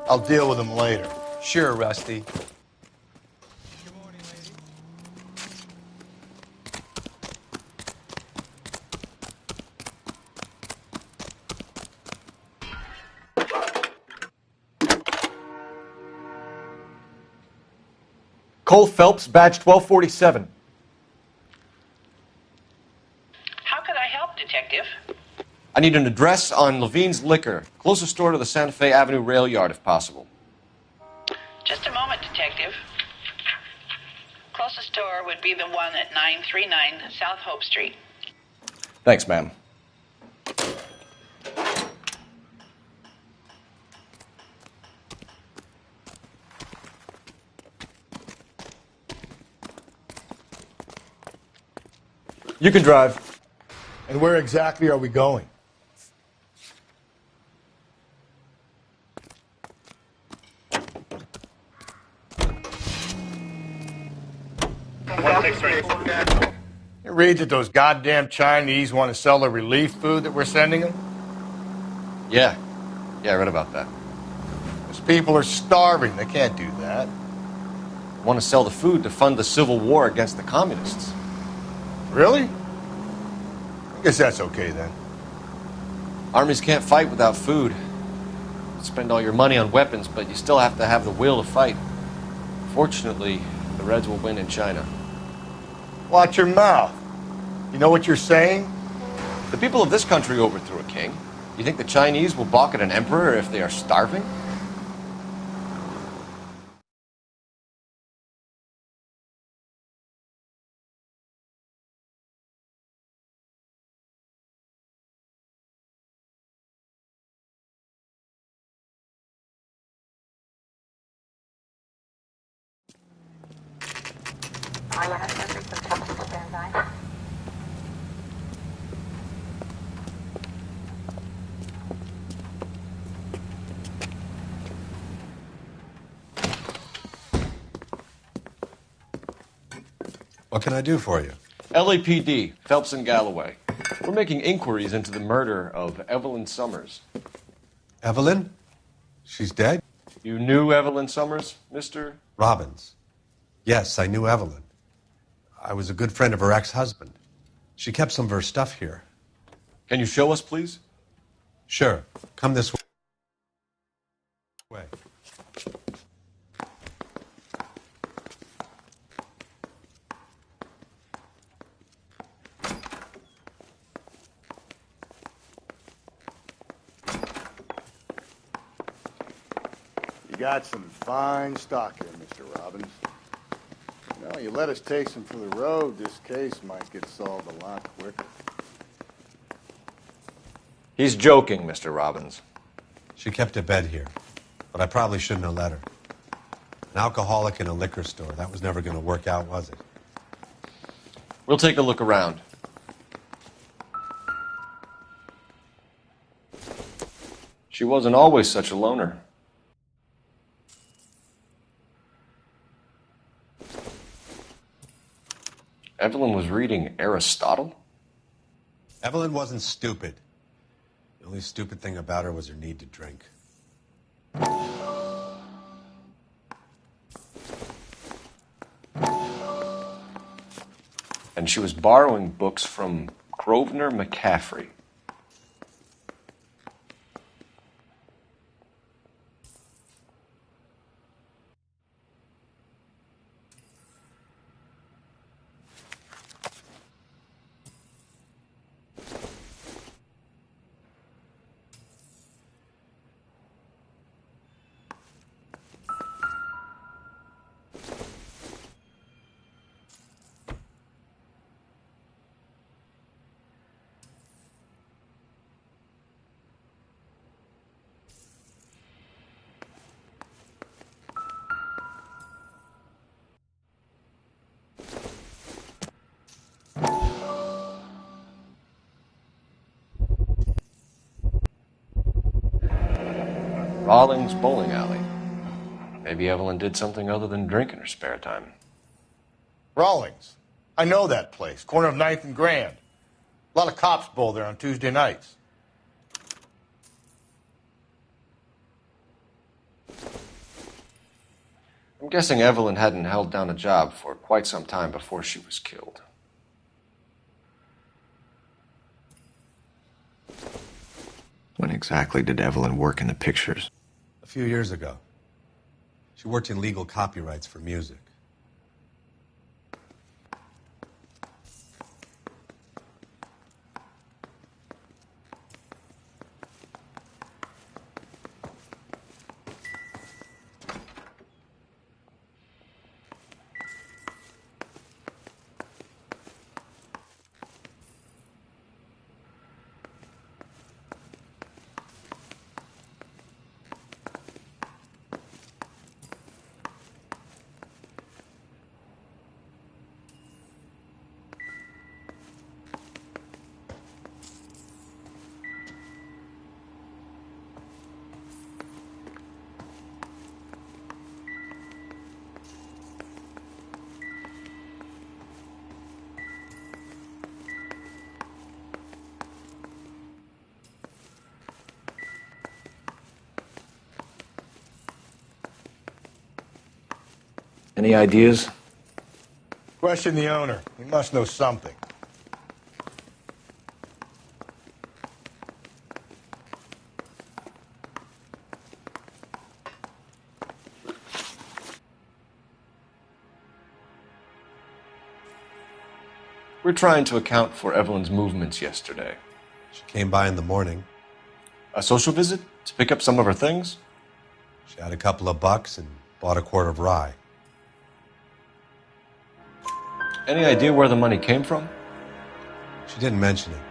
I'll deal with him later. Sure, Rusty. Cole Phelps, badge 1247. How could I help, Detective? I need an address on Levine's Liquor, closest store to the Santa Fe Avenue rail yard if possible. Just a moment, Detective. Closest store would be the one at 939 South Hope Street. Thanks, ma'am. You can drive. And where exactly are we going? It reads that those goddamn Chinese want to sell the relief food that we're sending them? Yeah, I read about that. Those people are starving. They can't do that. Want to sell the food to fund the civil war against the communists. Really? I guess that's okay then. Armies can't fight without food. Spend all your money on weapons, but you still have to have the will to fight. Fortunately, the Reds will win in China. Watch your mouth. You know what you're saying? The people of this country overthrew a king. You think the Chinese will balk at an emperor if they are starving? What can I do for you? LAPD, Phelps and Galloway. We're making inquiries into the murder of Evelyn Summers. Evelyn? She's dead? You knew Evelyn Summers, Mr. Robbins. Yes, I knew Evelyn. I was a good friend of her ex-husband. She kept some of her stuff here. Can you show us, please? Sure. Come this way. You got some fine stock here, Mr. Robbins. Well, you let us take some for the road, this case might get solved a lot quicker. He's joking, Mr. Robbins. She kept a bed here, but I probably shouldn't have let her. An alcoholic in a liquor store. That was never going to work out, was it? We'll take a look around. She wasn't always such a loner. Evelyn was reading Aristotle? Evelyn wasn't stupid. The only stupid thing about her was her need to drink. And she was borrowing books from Grosvenor McCaffrey. Rawlings Bowling Alley. Maybe Evelyn did something other than drink in her spare time. Rawlings. I know that place. Corner of 9th and Grand. A lot of cops bowl there on Tuesday nights. I'm guessing Evelyn hadn't held down a job for quite some time before she was killed. When exactly did Evelyn work in the pictures? A few years ago. She worked in legal copyrights for music. Any ideas? Question the owner. He must know something. We're trying to account for Evelyn's movements yesterday. She came by in the morning. A social visit? To pick up some of her things? She had a couple of bucks and bought a quart of rye. Any idea where the money came from? She didn't mention it,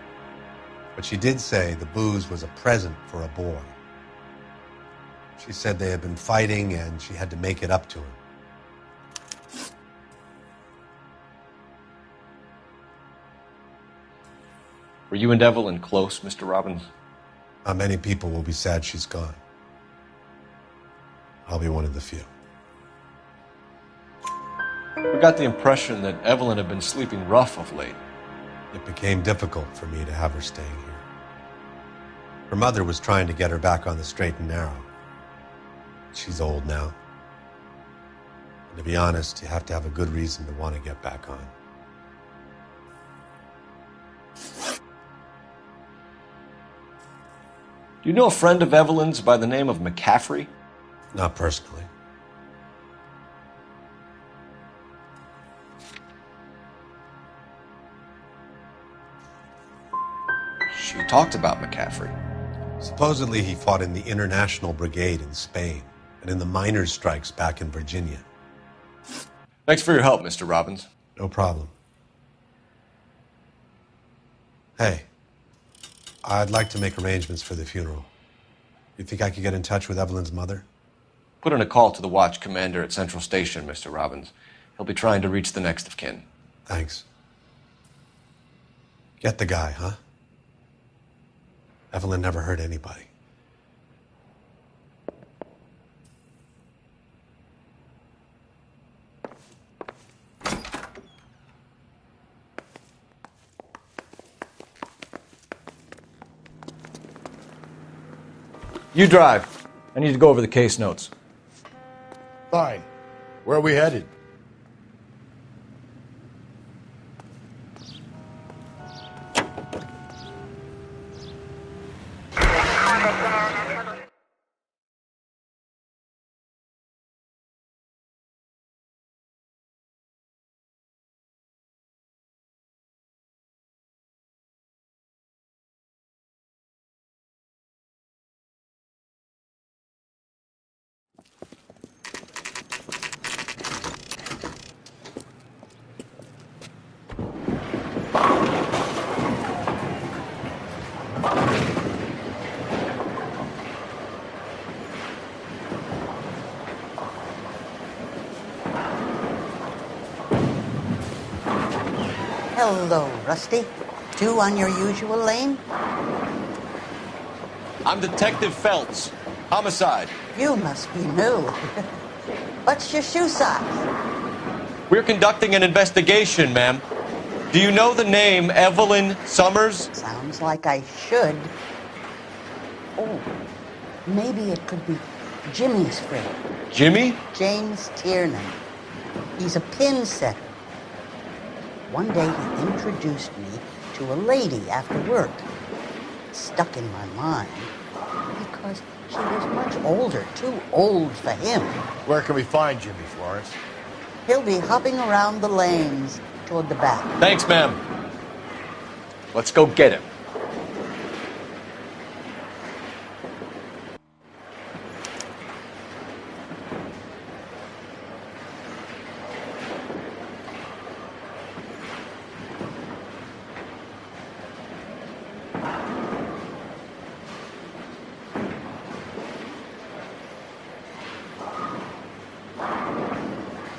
but she did say the booze was a present for a boy. She said they had been fighting and she had to make it up to him. Were you and Evelyn close, Mr. Robbins? Not many people will be sad she's gone. I'll be one of the few. We got the impression that Evelyn had been sleeping rough of late. It became difficult for me to have her staying here. Her mother was trying to get her back on the straight and narrow. She's old now. And to be honest, you have to have a good reason to want to get back on. Do you know a friend of Evelyn's by the name of McCaffrey? Not personally. She talked about McCaffrey. Supposedly he fought in the International Brigade in Spain and in the miners' strikes back in Virginia. Thanks for your help, Mr. Robbins. No problem. Hey, I'd like to make arrangements for the funeral. You think I could get in touch with Evelyn's mother? Put in a call to the watch commander at Central Station, Mr. Robbins. He'll be trying to reach the next of kin. Thanks. Get the guy, huh? Evelyn never hurt anybody. You drive. I need to go over the case notes. Fine. Where are we headed? Hello, Rusty. Two on your usual lane? I'm Detective Phelps. Homicide. You must be new. What's your shoe size? We're conducting an investigation, ma'am. Do you know the name Evelyn Summers? Sounds like I should. Oh, maybe it could be Jimmy's friend. Jimmy? James Tiernan. He's a pin setter. One day he introduced me to a lady after work. It stuck in my mind because she was much older, too old for him. Where can we find Jimmy, Florence? He'll be hopping around the lanes toward the back. Thanks, ma'am. Let's go get him.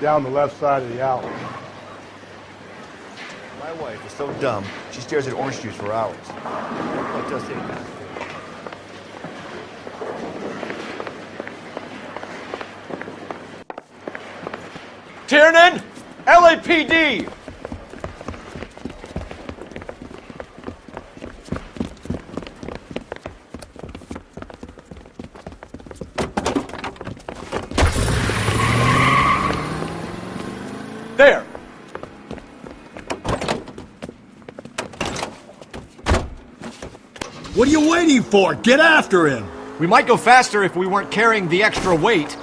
Down the left side of the alley. My wife is so dumb, she stares at orange juice for hours. What does it matter? Tiernan! LAPD! There! What are you waiting for? Get after him! We might go faster if we weren't carrying the extra weight.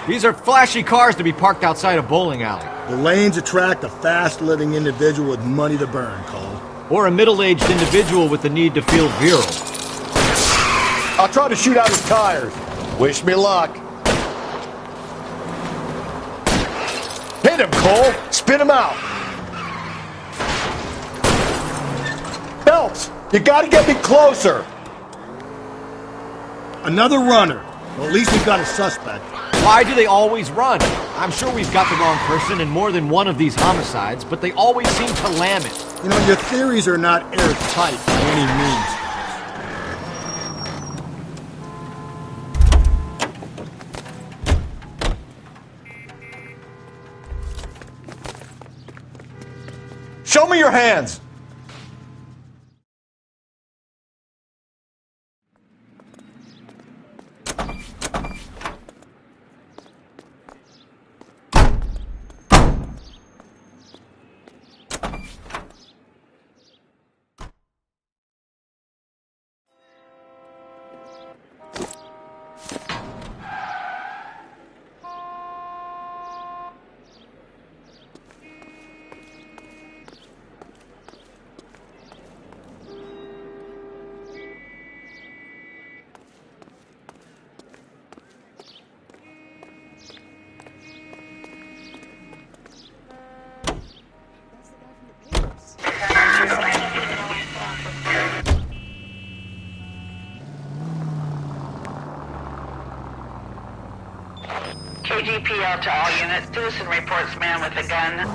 These are flashy cars to be parked outside a bowling alley. The lanes attract a fast-living individual with money to burn, Cole. Or a middle-aged individual with the need to feel virile. I'll try to shoot out his tires. Wish me luck. Hit him, Cole! Spin him out! Phelps, you gotta get me closer! Another runner. Well, at least we've got a suspect. Why do they always run? I'm sure we've got the wrong person in more than one of these homicides, but they always seem to lam it. You know, your theories are not airtight by any means. Show me your hands! KGPL to all units. Citizen reports man with a gun.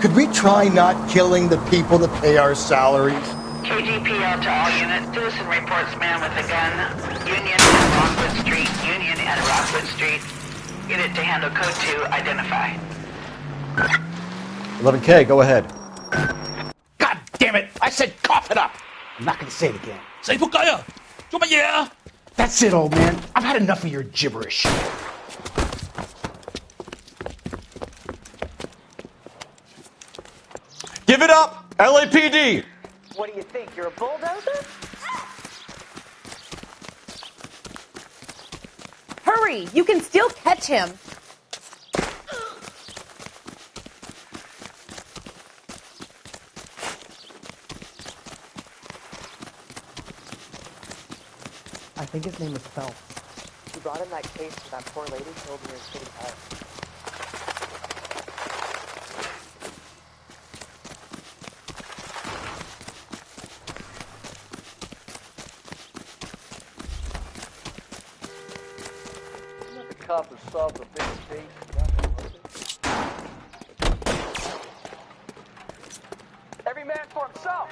Could we try not killing the people that pay our salaries? KGPL to all units. Citizen reports man with a gun. Union and Rockwood Street. Union and Rockwood Street. Unit to handle code 2. Identify. 11K, go ahead. I said cough it up. I'm not gonna say it again. That's it, old man. I've had enough of your gibberish. Give it up! LAPD! What do you think? You're a bulldozer? Hurry! You can still catch him. I think his name is Phelps. He brought in that case for that poor lady killed near City Park. The cop has solved the big case. Every man for himself.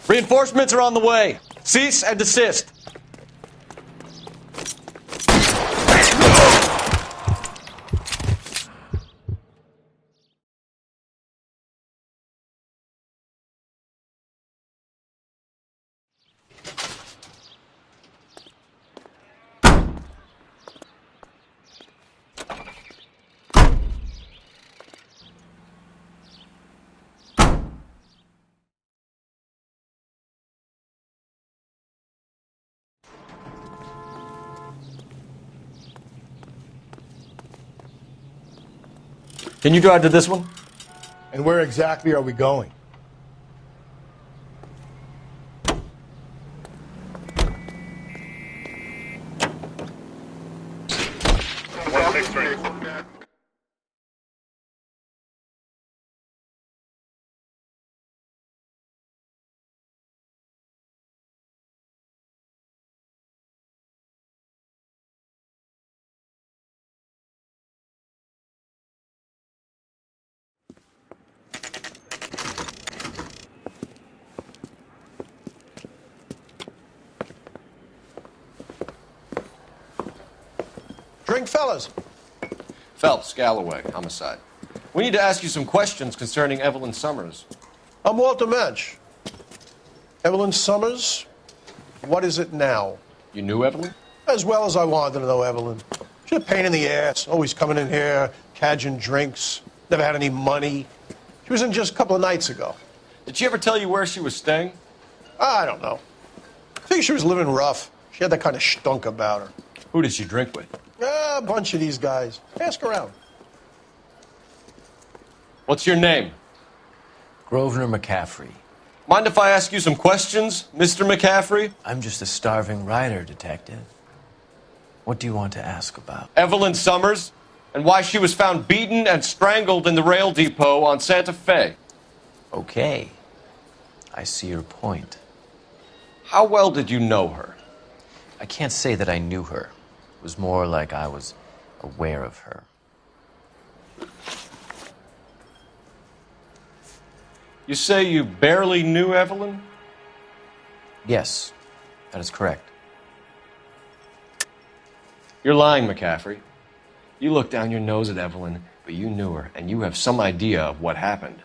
Reinforcements are on the way. Cease and desist. Can you drive to this one? And where exactly are we going? Drink, fellas. Phelps, Galloway, homicide. We need to ask you some questions concerning Evelyn Summers. I'm Walter Mensch. Evelyn Summers, what is it now? You knew Evelyn? As well as I wanted to know Evelyn. She's a pain in the ass, always coming in here, cadging drinks, never had any money. She was in just a couple of nights ago. Did she ever tell you where she was staying? I don't know. I think she was living rough. She had that kind of stunk about her. Who did she drink with? A bunch of these guys. Ask around. What's your name? Grosvenor McCaffrey. Mind if I ask you some questions, Mr. McCaffrey? I'm just a starving writer, Detective. What do you want to ask about? Evelyn Summers, and why she was found beaten and strangled in the rail depot on Santa Fe. Okay. I see your point. How well did you know her? I can't say that I knew her. It was more like I was aware of her. You say you barely knew Evelyn? Yes, that is correct. You're lying, McCaffrey. You looked down your nose at Evelyn, but you knew her, and you have some idea of what happened.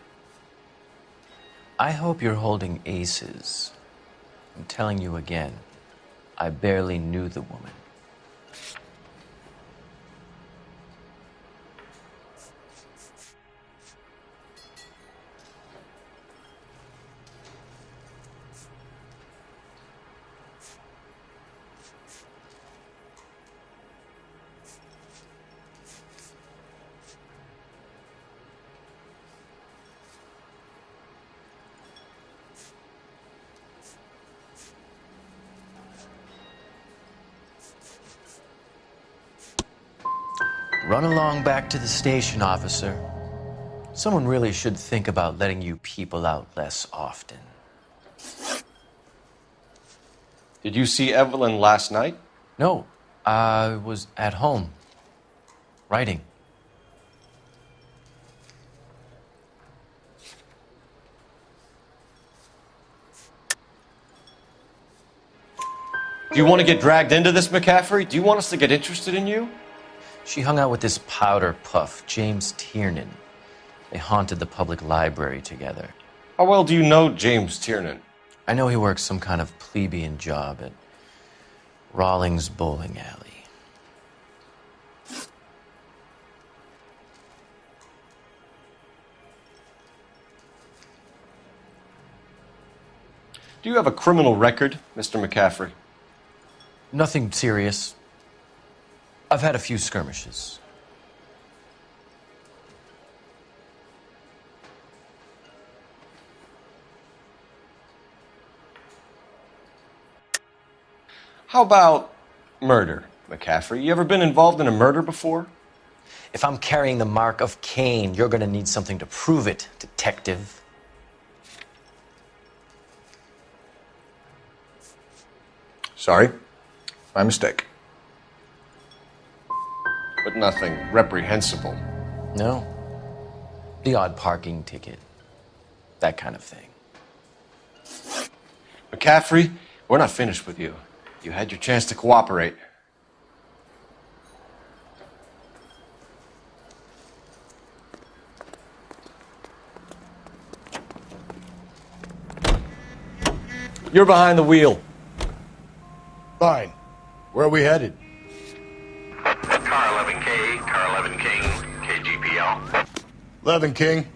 I hope you're holding aces. I'm telling you again, I barely knew the woman. Run along back to the station, officer. Someone really should think about letting you people out less often. Did you see Evelyn last night? No, I was at home, writing. Do you want to get dragged into this, McCaffrey? Do you want us to get interested in you? She hung out with this powder puff, James Tiernan. They haunted the public library together. How well do you know James Tiernan? I know he works some kind of plebeian job at Rawlings Bowling Alley. Do you have a criminal record, Mr. McCaffrey? Nothing serious. I've had a few skirmishes. How about murder, McCaffrey? You ever been involved in a murder before? If I'm carrying the mark of Cain, you're gonna need something to prove it, detective. Sorry, my mistake. But nothing reprehensible. No. The odd parking ticket. That kind of thing. McCaffrey, we're not finished with you. You had your chance to cooperate. You're behind the wheel. Fine. Where are we headed? Car 11K, Car 11 King, KGPL. 11 King.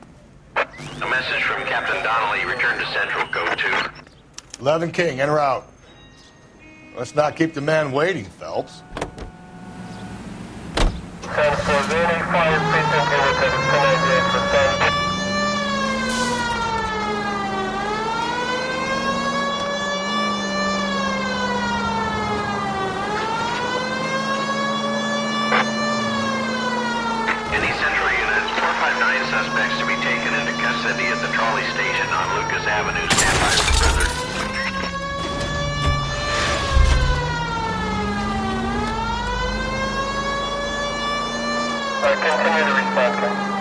A message from Captain Donnelly. Return to Central, Code 2. 11 King, en route. Let's not keep the man waiting, Phelps. Any Central units, 459 suspects to be taken into custody at the trolley station on Lucas Avenue. Stand by for further. Continue to respond.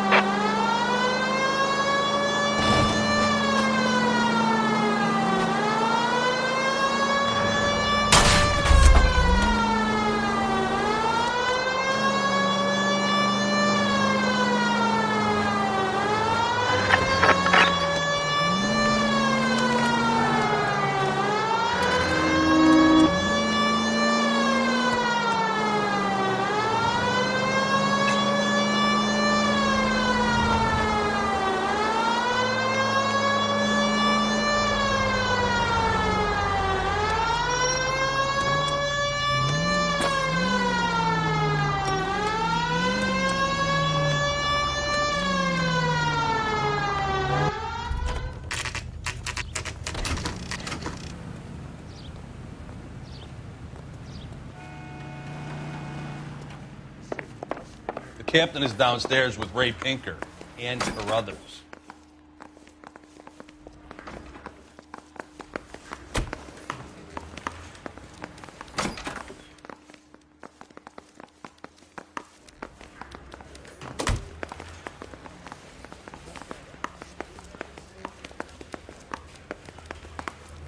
The captain is downstairs with Ray Pinker and Carruthers.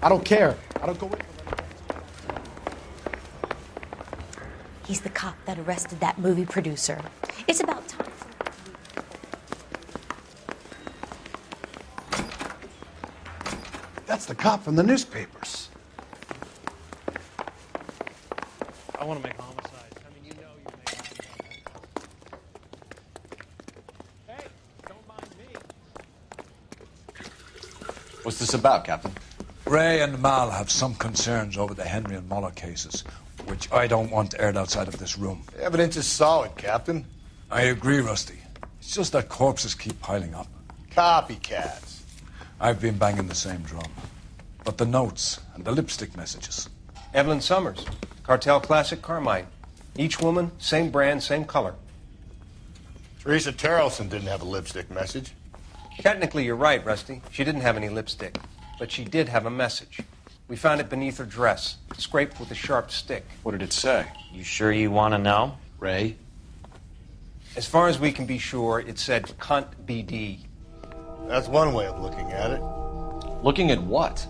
I don't care. I don't go with them. He's the cop that arrested that movie producer. It's about time. That's the cop from the newspapers. I want to make homicides. I mean, you know you make homicides. Hey, don't mind me. What's this about, Captain? Ray and Mal have some concerns over the Henry and Muller cases, which I don't want aired outside of this room. The evidence is solid, Captain. I agree, Rusty. It's just that corpses keep piling up. Copycats. I've been banging the same drum. But the notes and the lipstick messages. Evelyn Summers, Cartel Classic Carmine. Each woman, same brand, same color. Teresa Terrelson didn't have a lipstick message. Technically, you're right, Rusty. She didn't have any lipstick. But she did have a message. We found it beneath her dress, scraped with a sharp stick. What did it say? You sure you want to know? Ray? As far as we can be sure, it said cunt BD. That's one way of looking at it. Looking at what?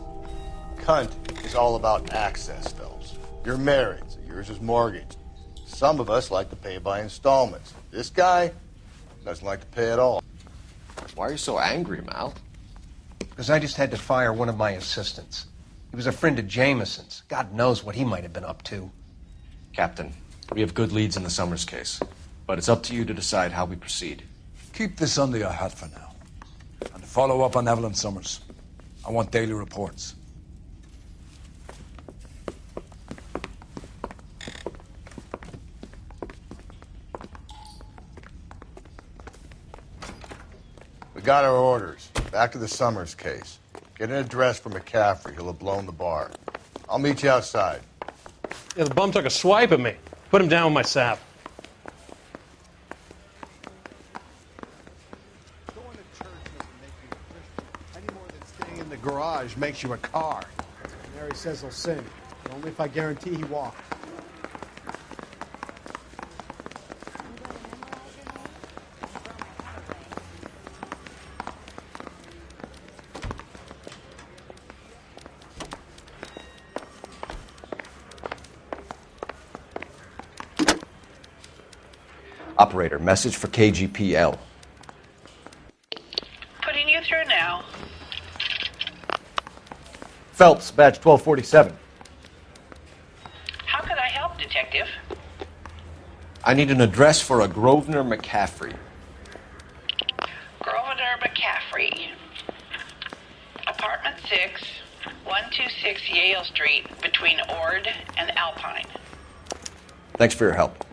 Cunt is all about access, Phelps. You're married, so yours is mortgaged. Some of us like to pay by installments. This guy doesn't like to pay at all. Why are you so angry, Mal? Because I just had to fire one of my assistants. He was a friend of Jameson's. God knows what he might have been up to. Captain, we have good leads in the Summers case, but it's up to you to decide how we proceed. Keep this under your hat for now. And follow up on Evelyn Summers. I want daily reports. We got our orders. Back to the Summers case. Get an address for McCaffrey. He'll have blown the bar. I'll meet you outside. Yeah, the bum took a swipe at me. Put him down with my sap. Going to church doesn't make you a Christian any more than staying in the garage makes you a car. Mary says he'll sing, but only if I guarantee he walks. Operator, message for KGPL. Putting you through now. Phelps, badge 1247. How could I help, Detective? I need an address for a Grosvenor McCaffrey. Grosvenor McCaffrey. Apartment 6, 126 Yale Street, between Ord and Alpine. Thanks for your help.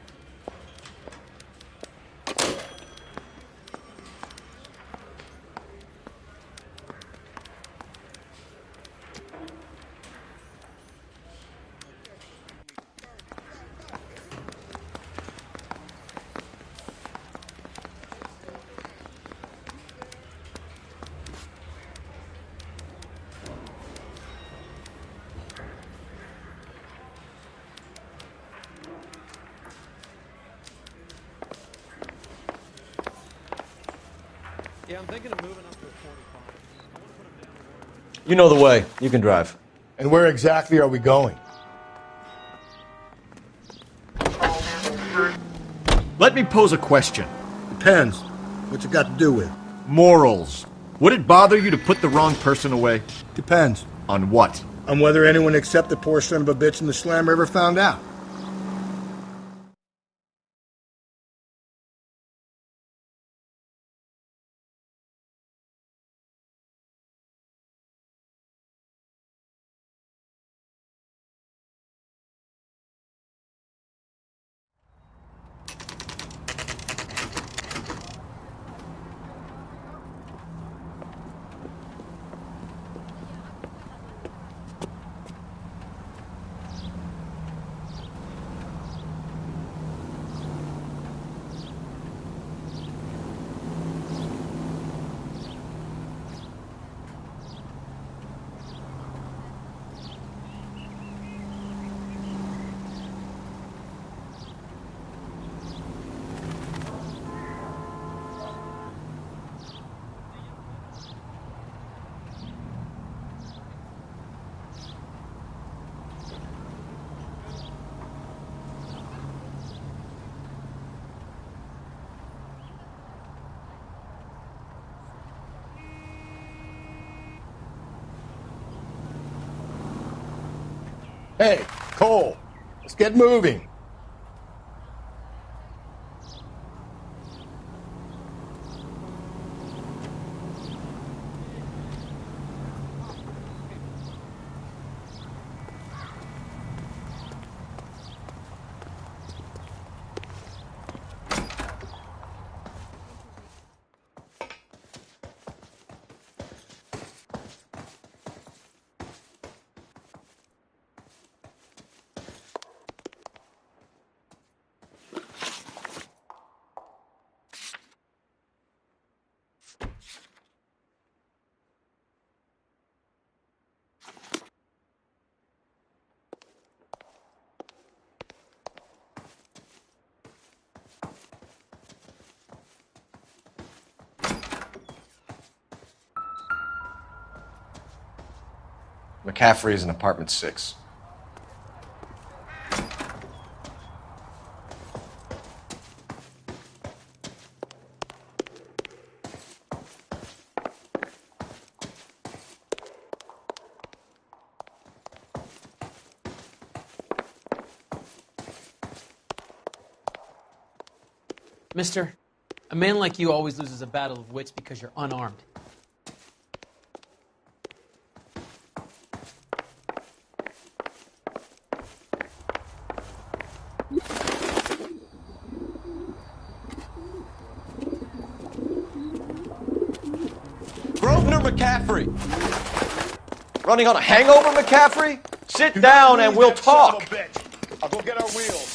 Yeah, I'm thinking of moving up to a 45. You know the way. You can drive. And where exactly are we going? Let me pose a question. Depends. What's it got to do with? Morals. Would it bother you to put the wrong person away? Depends. On what? On whether anyone except the poor son of a bitch in the slammer ever found out. Hey, Cole, let's get moving. McCaffrey is in apartment 6. Mister, a man like you always loses a battle of wits because you're unarmed. Grosvenor McCaffrey! Running on a hangover, McCaffrey? Sit down and we'll talk. I'll go get our wheels.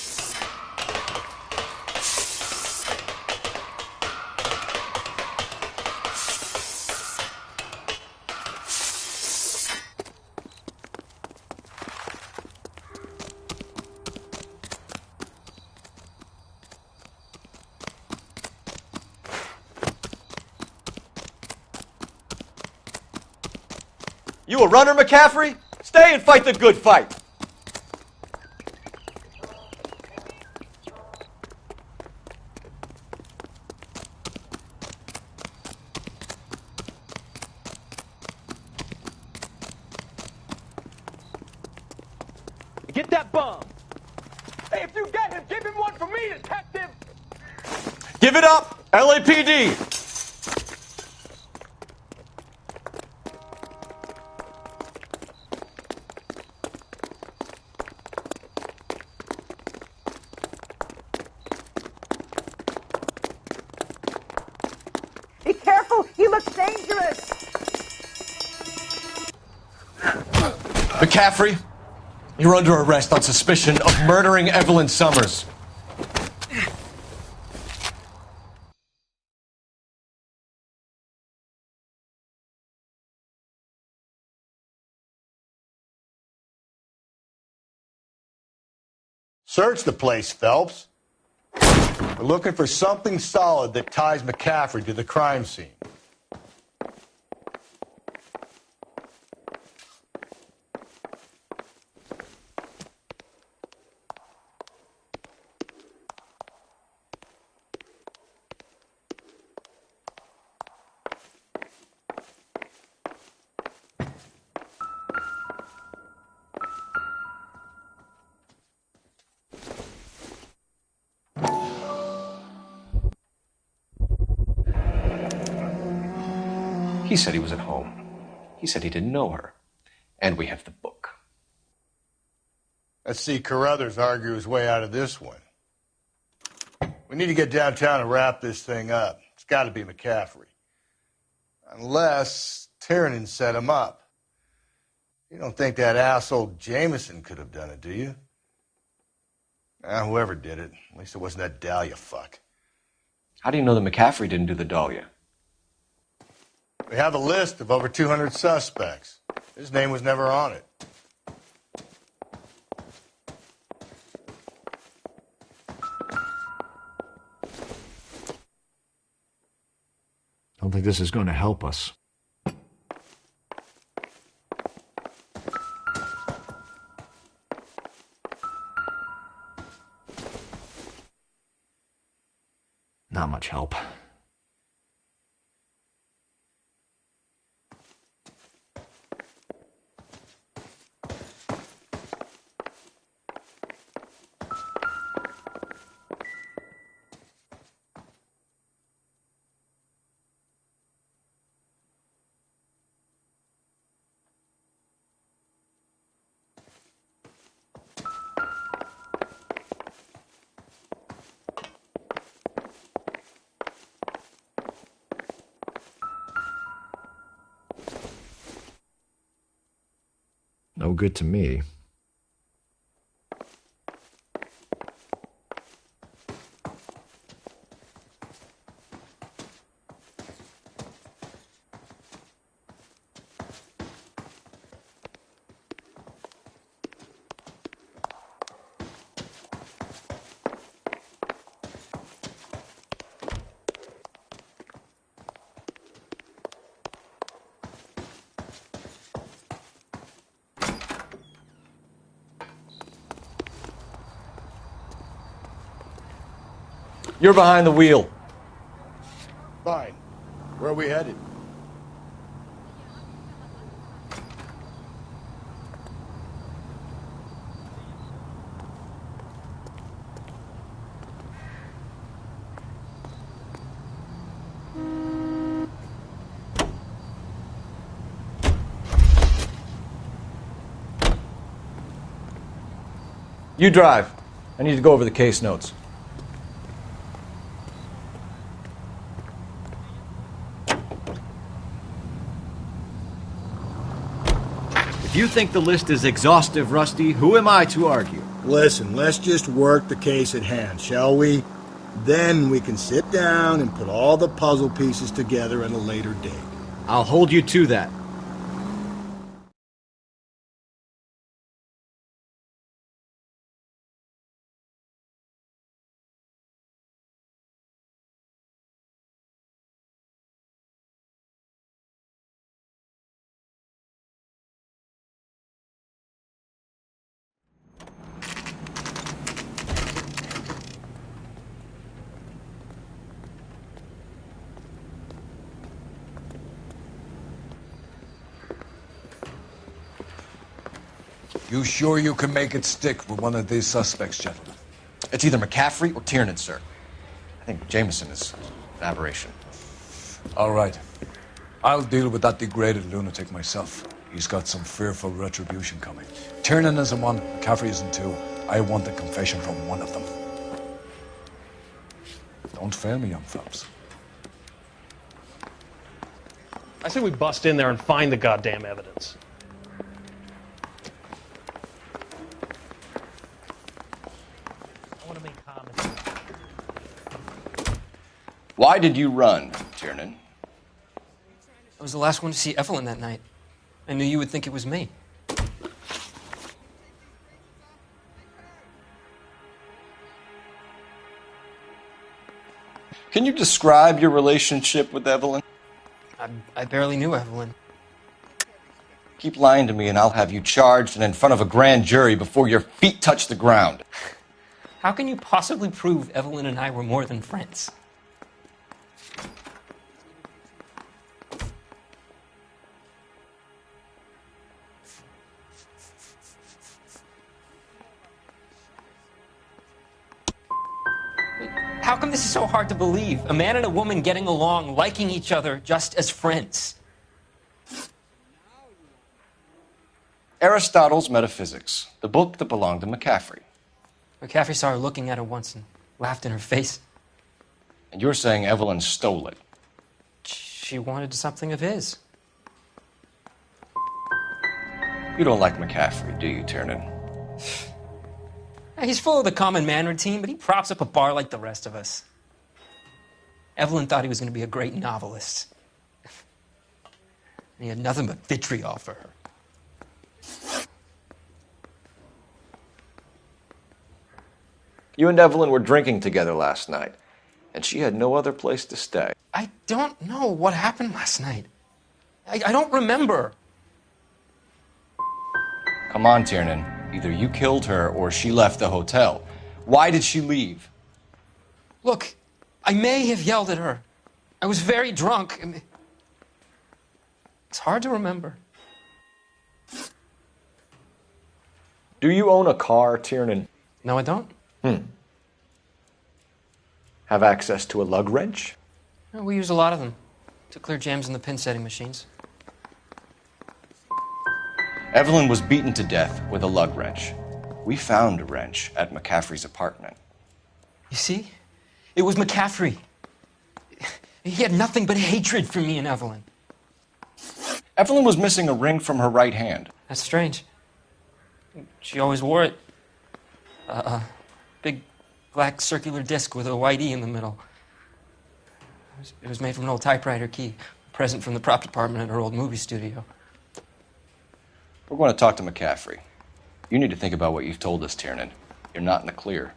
You a runner, McCaffrey? Stay and fight the good fight. Get that bum! Hey, if you get him, give him one for me, detective! Give it up, LAPD! Be careful! He looks dangerous! McCaffrey, you're under arrest on suspicion of murdering Evelyn Summers. Search the place, Phelps. We're looking for something solid that ties McCaffrey to the crime scene. He said he was at home. He said he didn't know her. And we have the book. Let's see Carruthers argue his way out of this one. We need to get downtown and wrap this thing up. It's got to be McCaffrey. Unless Tiernan set him up. You don't think that asshole Jameson could have done it, do you? Whoever did it. At least it wasn't that Dahlia fuck. How do you know that McCaffrey didn't do the Dahlia? We have a list of over 200 suspects. His name was never on it. Don't think this is going to help us. Not much help. No good to me. You're behind the wheel. Fine. Where are we headed? You drive. I need to go over the case notes. If you think the list is exhaustive, Rusty, who am I to argue? Listen, let's just work the case at hand, shall we? Then we can sit down and put all the puzzle pieces together at a later date. I'll hold you to that. You sure you can make it stick with one of these suspects, gentlemen? It's either McCaffrey or Tiernan, sir. I think Jameson is an aberration. All right. I'll deal with that degraded lunatic myself. He's got some fearful retribution coming. Tiernan isn't one, McCaffrey isn't two. I want a confession from one of them. Don't fail me, young fellas. I say we bust in there and find the goddamn evidence. Why did you run, Tiernan? I was the last one to see Evelyn that night. I knew you would think it was me. Can you describe your relationship with Evelyn? I barely knew Evelyn. Keep lying to me and I'll have you charged and in front of a grand jury before your feet touch the ground. How can you possibly prove Evelyn and I were more than friends? How come this is so hard to believe? A man and a woman getting along, liking each other just as friends. Aristotle's Metaphysics, the book that belonged to McCaffrey. McCaffrey saw her looking at her once and laughed in her face. And you're saying Evelyn stole it? She wanted something of his. You don't like McCaffrey, do you, Tiernan? He's full of the common man routine, but he props up a bar like the rest of us. Evelyn thought he was going to be a great novelist. He had nothing but vitriol for her. You and Evelyn were drinking together last night, and she had no other place to stay. I don't know what happened last night. I don't remember. Come on, Tiernan. Either you killed her or she left the hotel. Why did she leave? Look, I may have yelled at her. I was very drunk. It's hard to remember. Do you own a car, Tiernan? No, I don't. Have access to a lug wrench? We use a lot of them to clear jams in the pin setting machines. Evelyn was beaten to death with a lug wrench. We found a wrench at McCaffrey's apartment. You see? It was McCaffrey. He had nothing but hatred for me and Evelyn. Evelyn was missing a ring from her right hand. That's strange. She always wore it. Big black circular disc with a white E in the middle. It was made from an old typewriter key, a present from the prop department at her old movie studio. We're going to talk to McCaffrey. You need to think about what you've told us, Tiernan. You're not in the clear.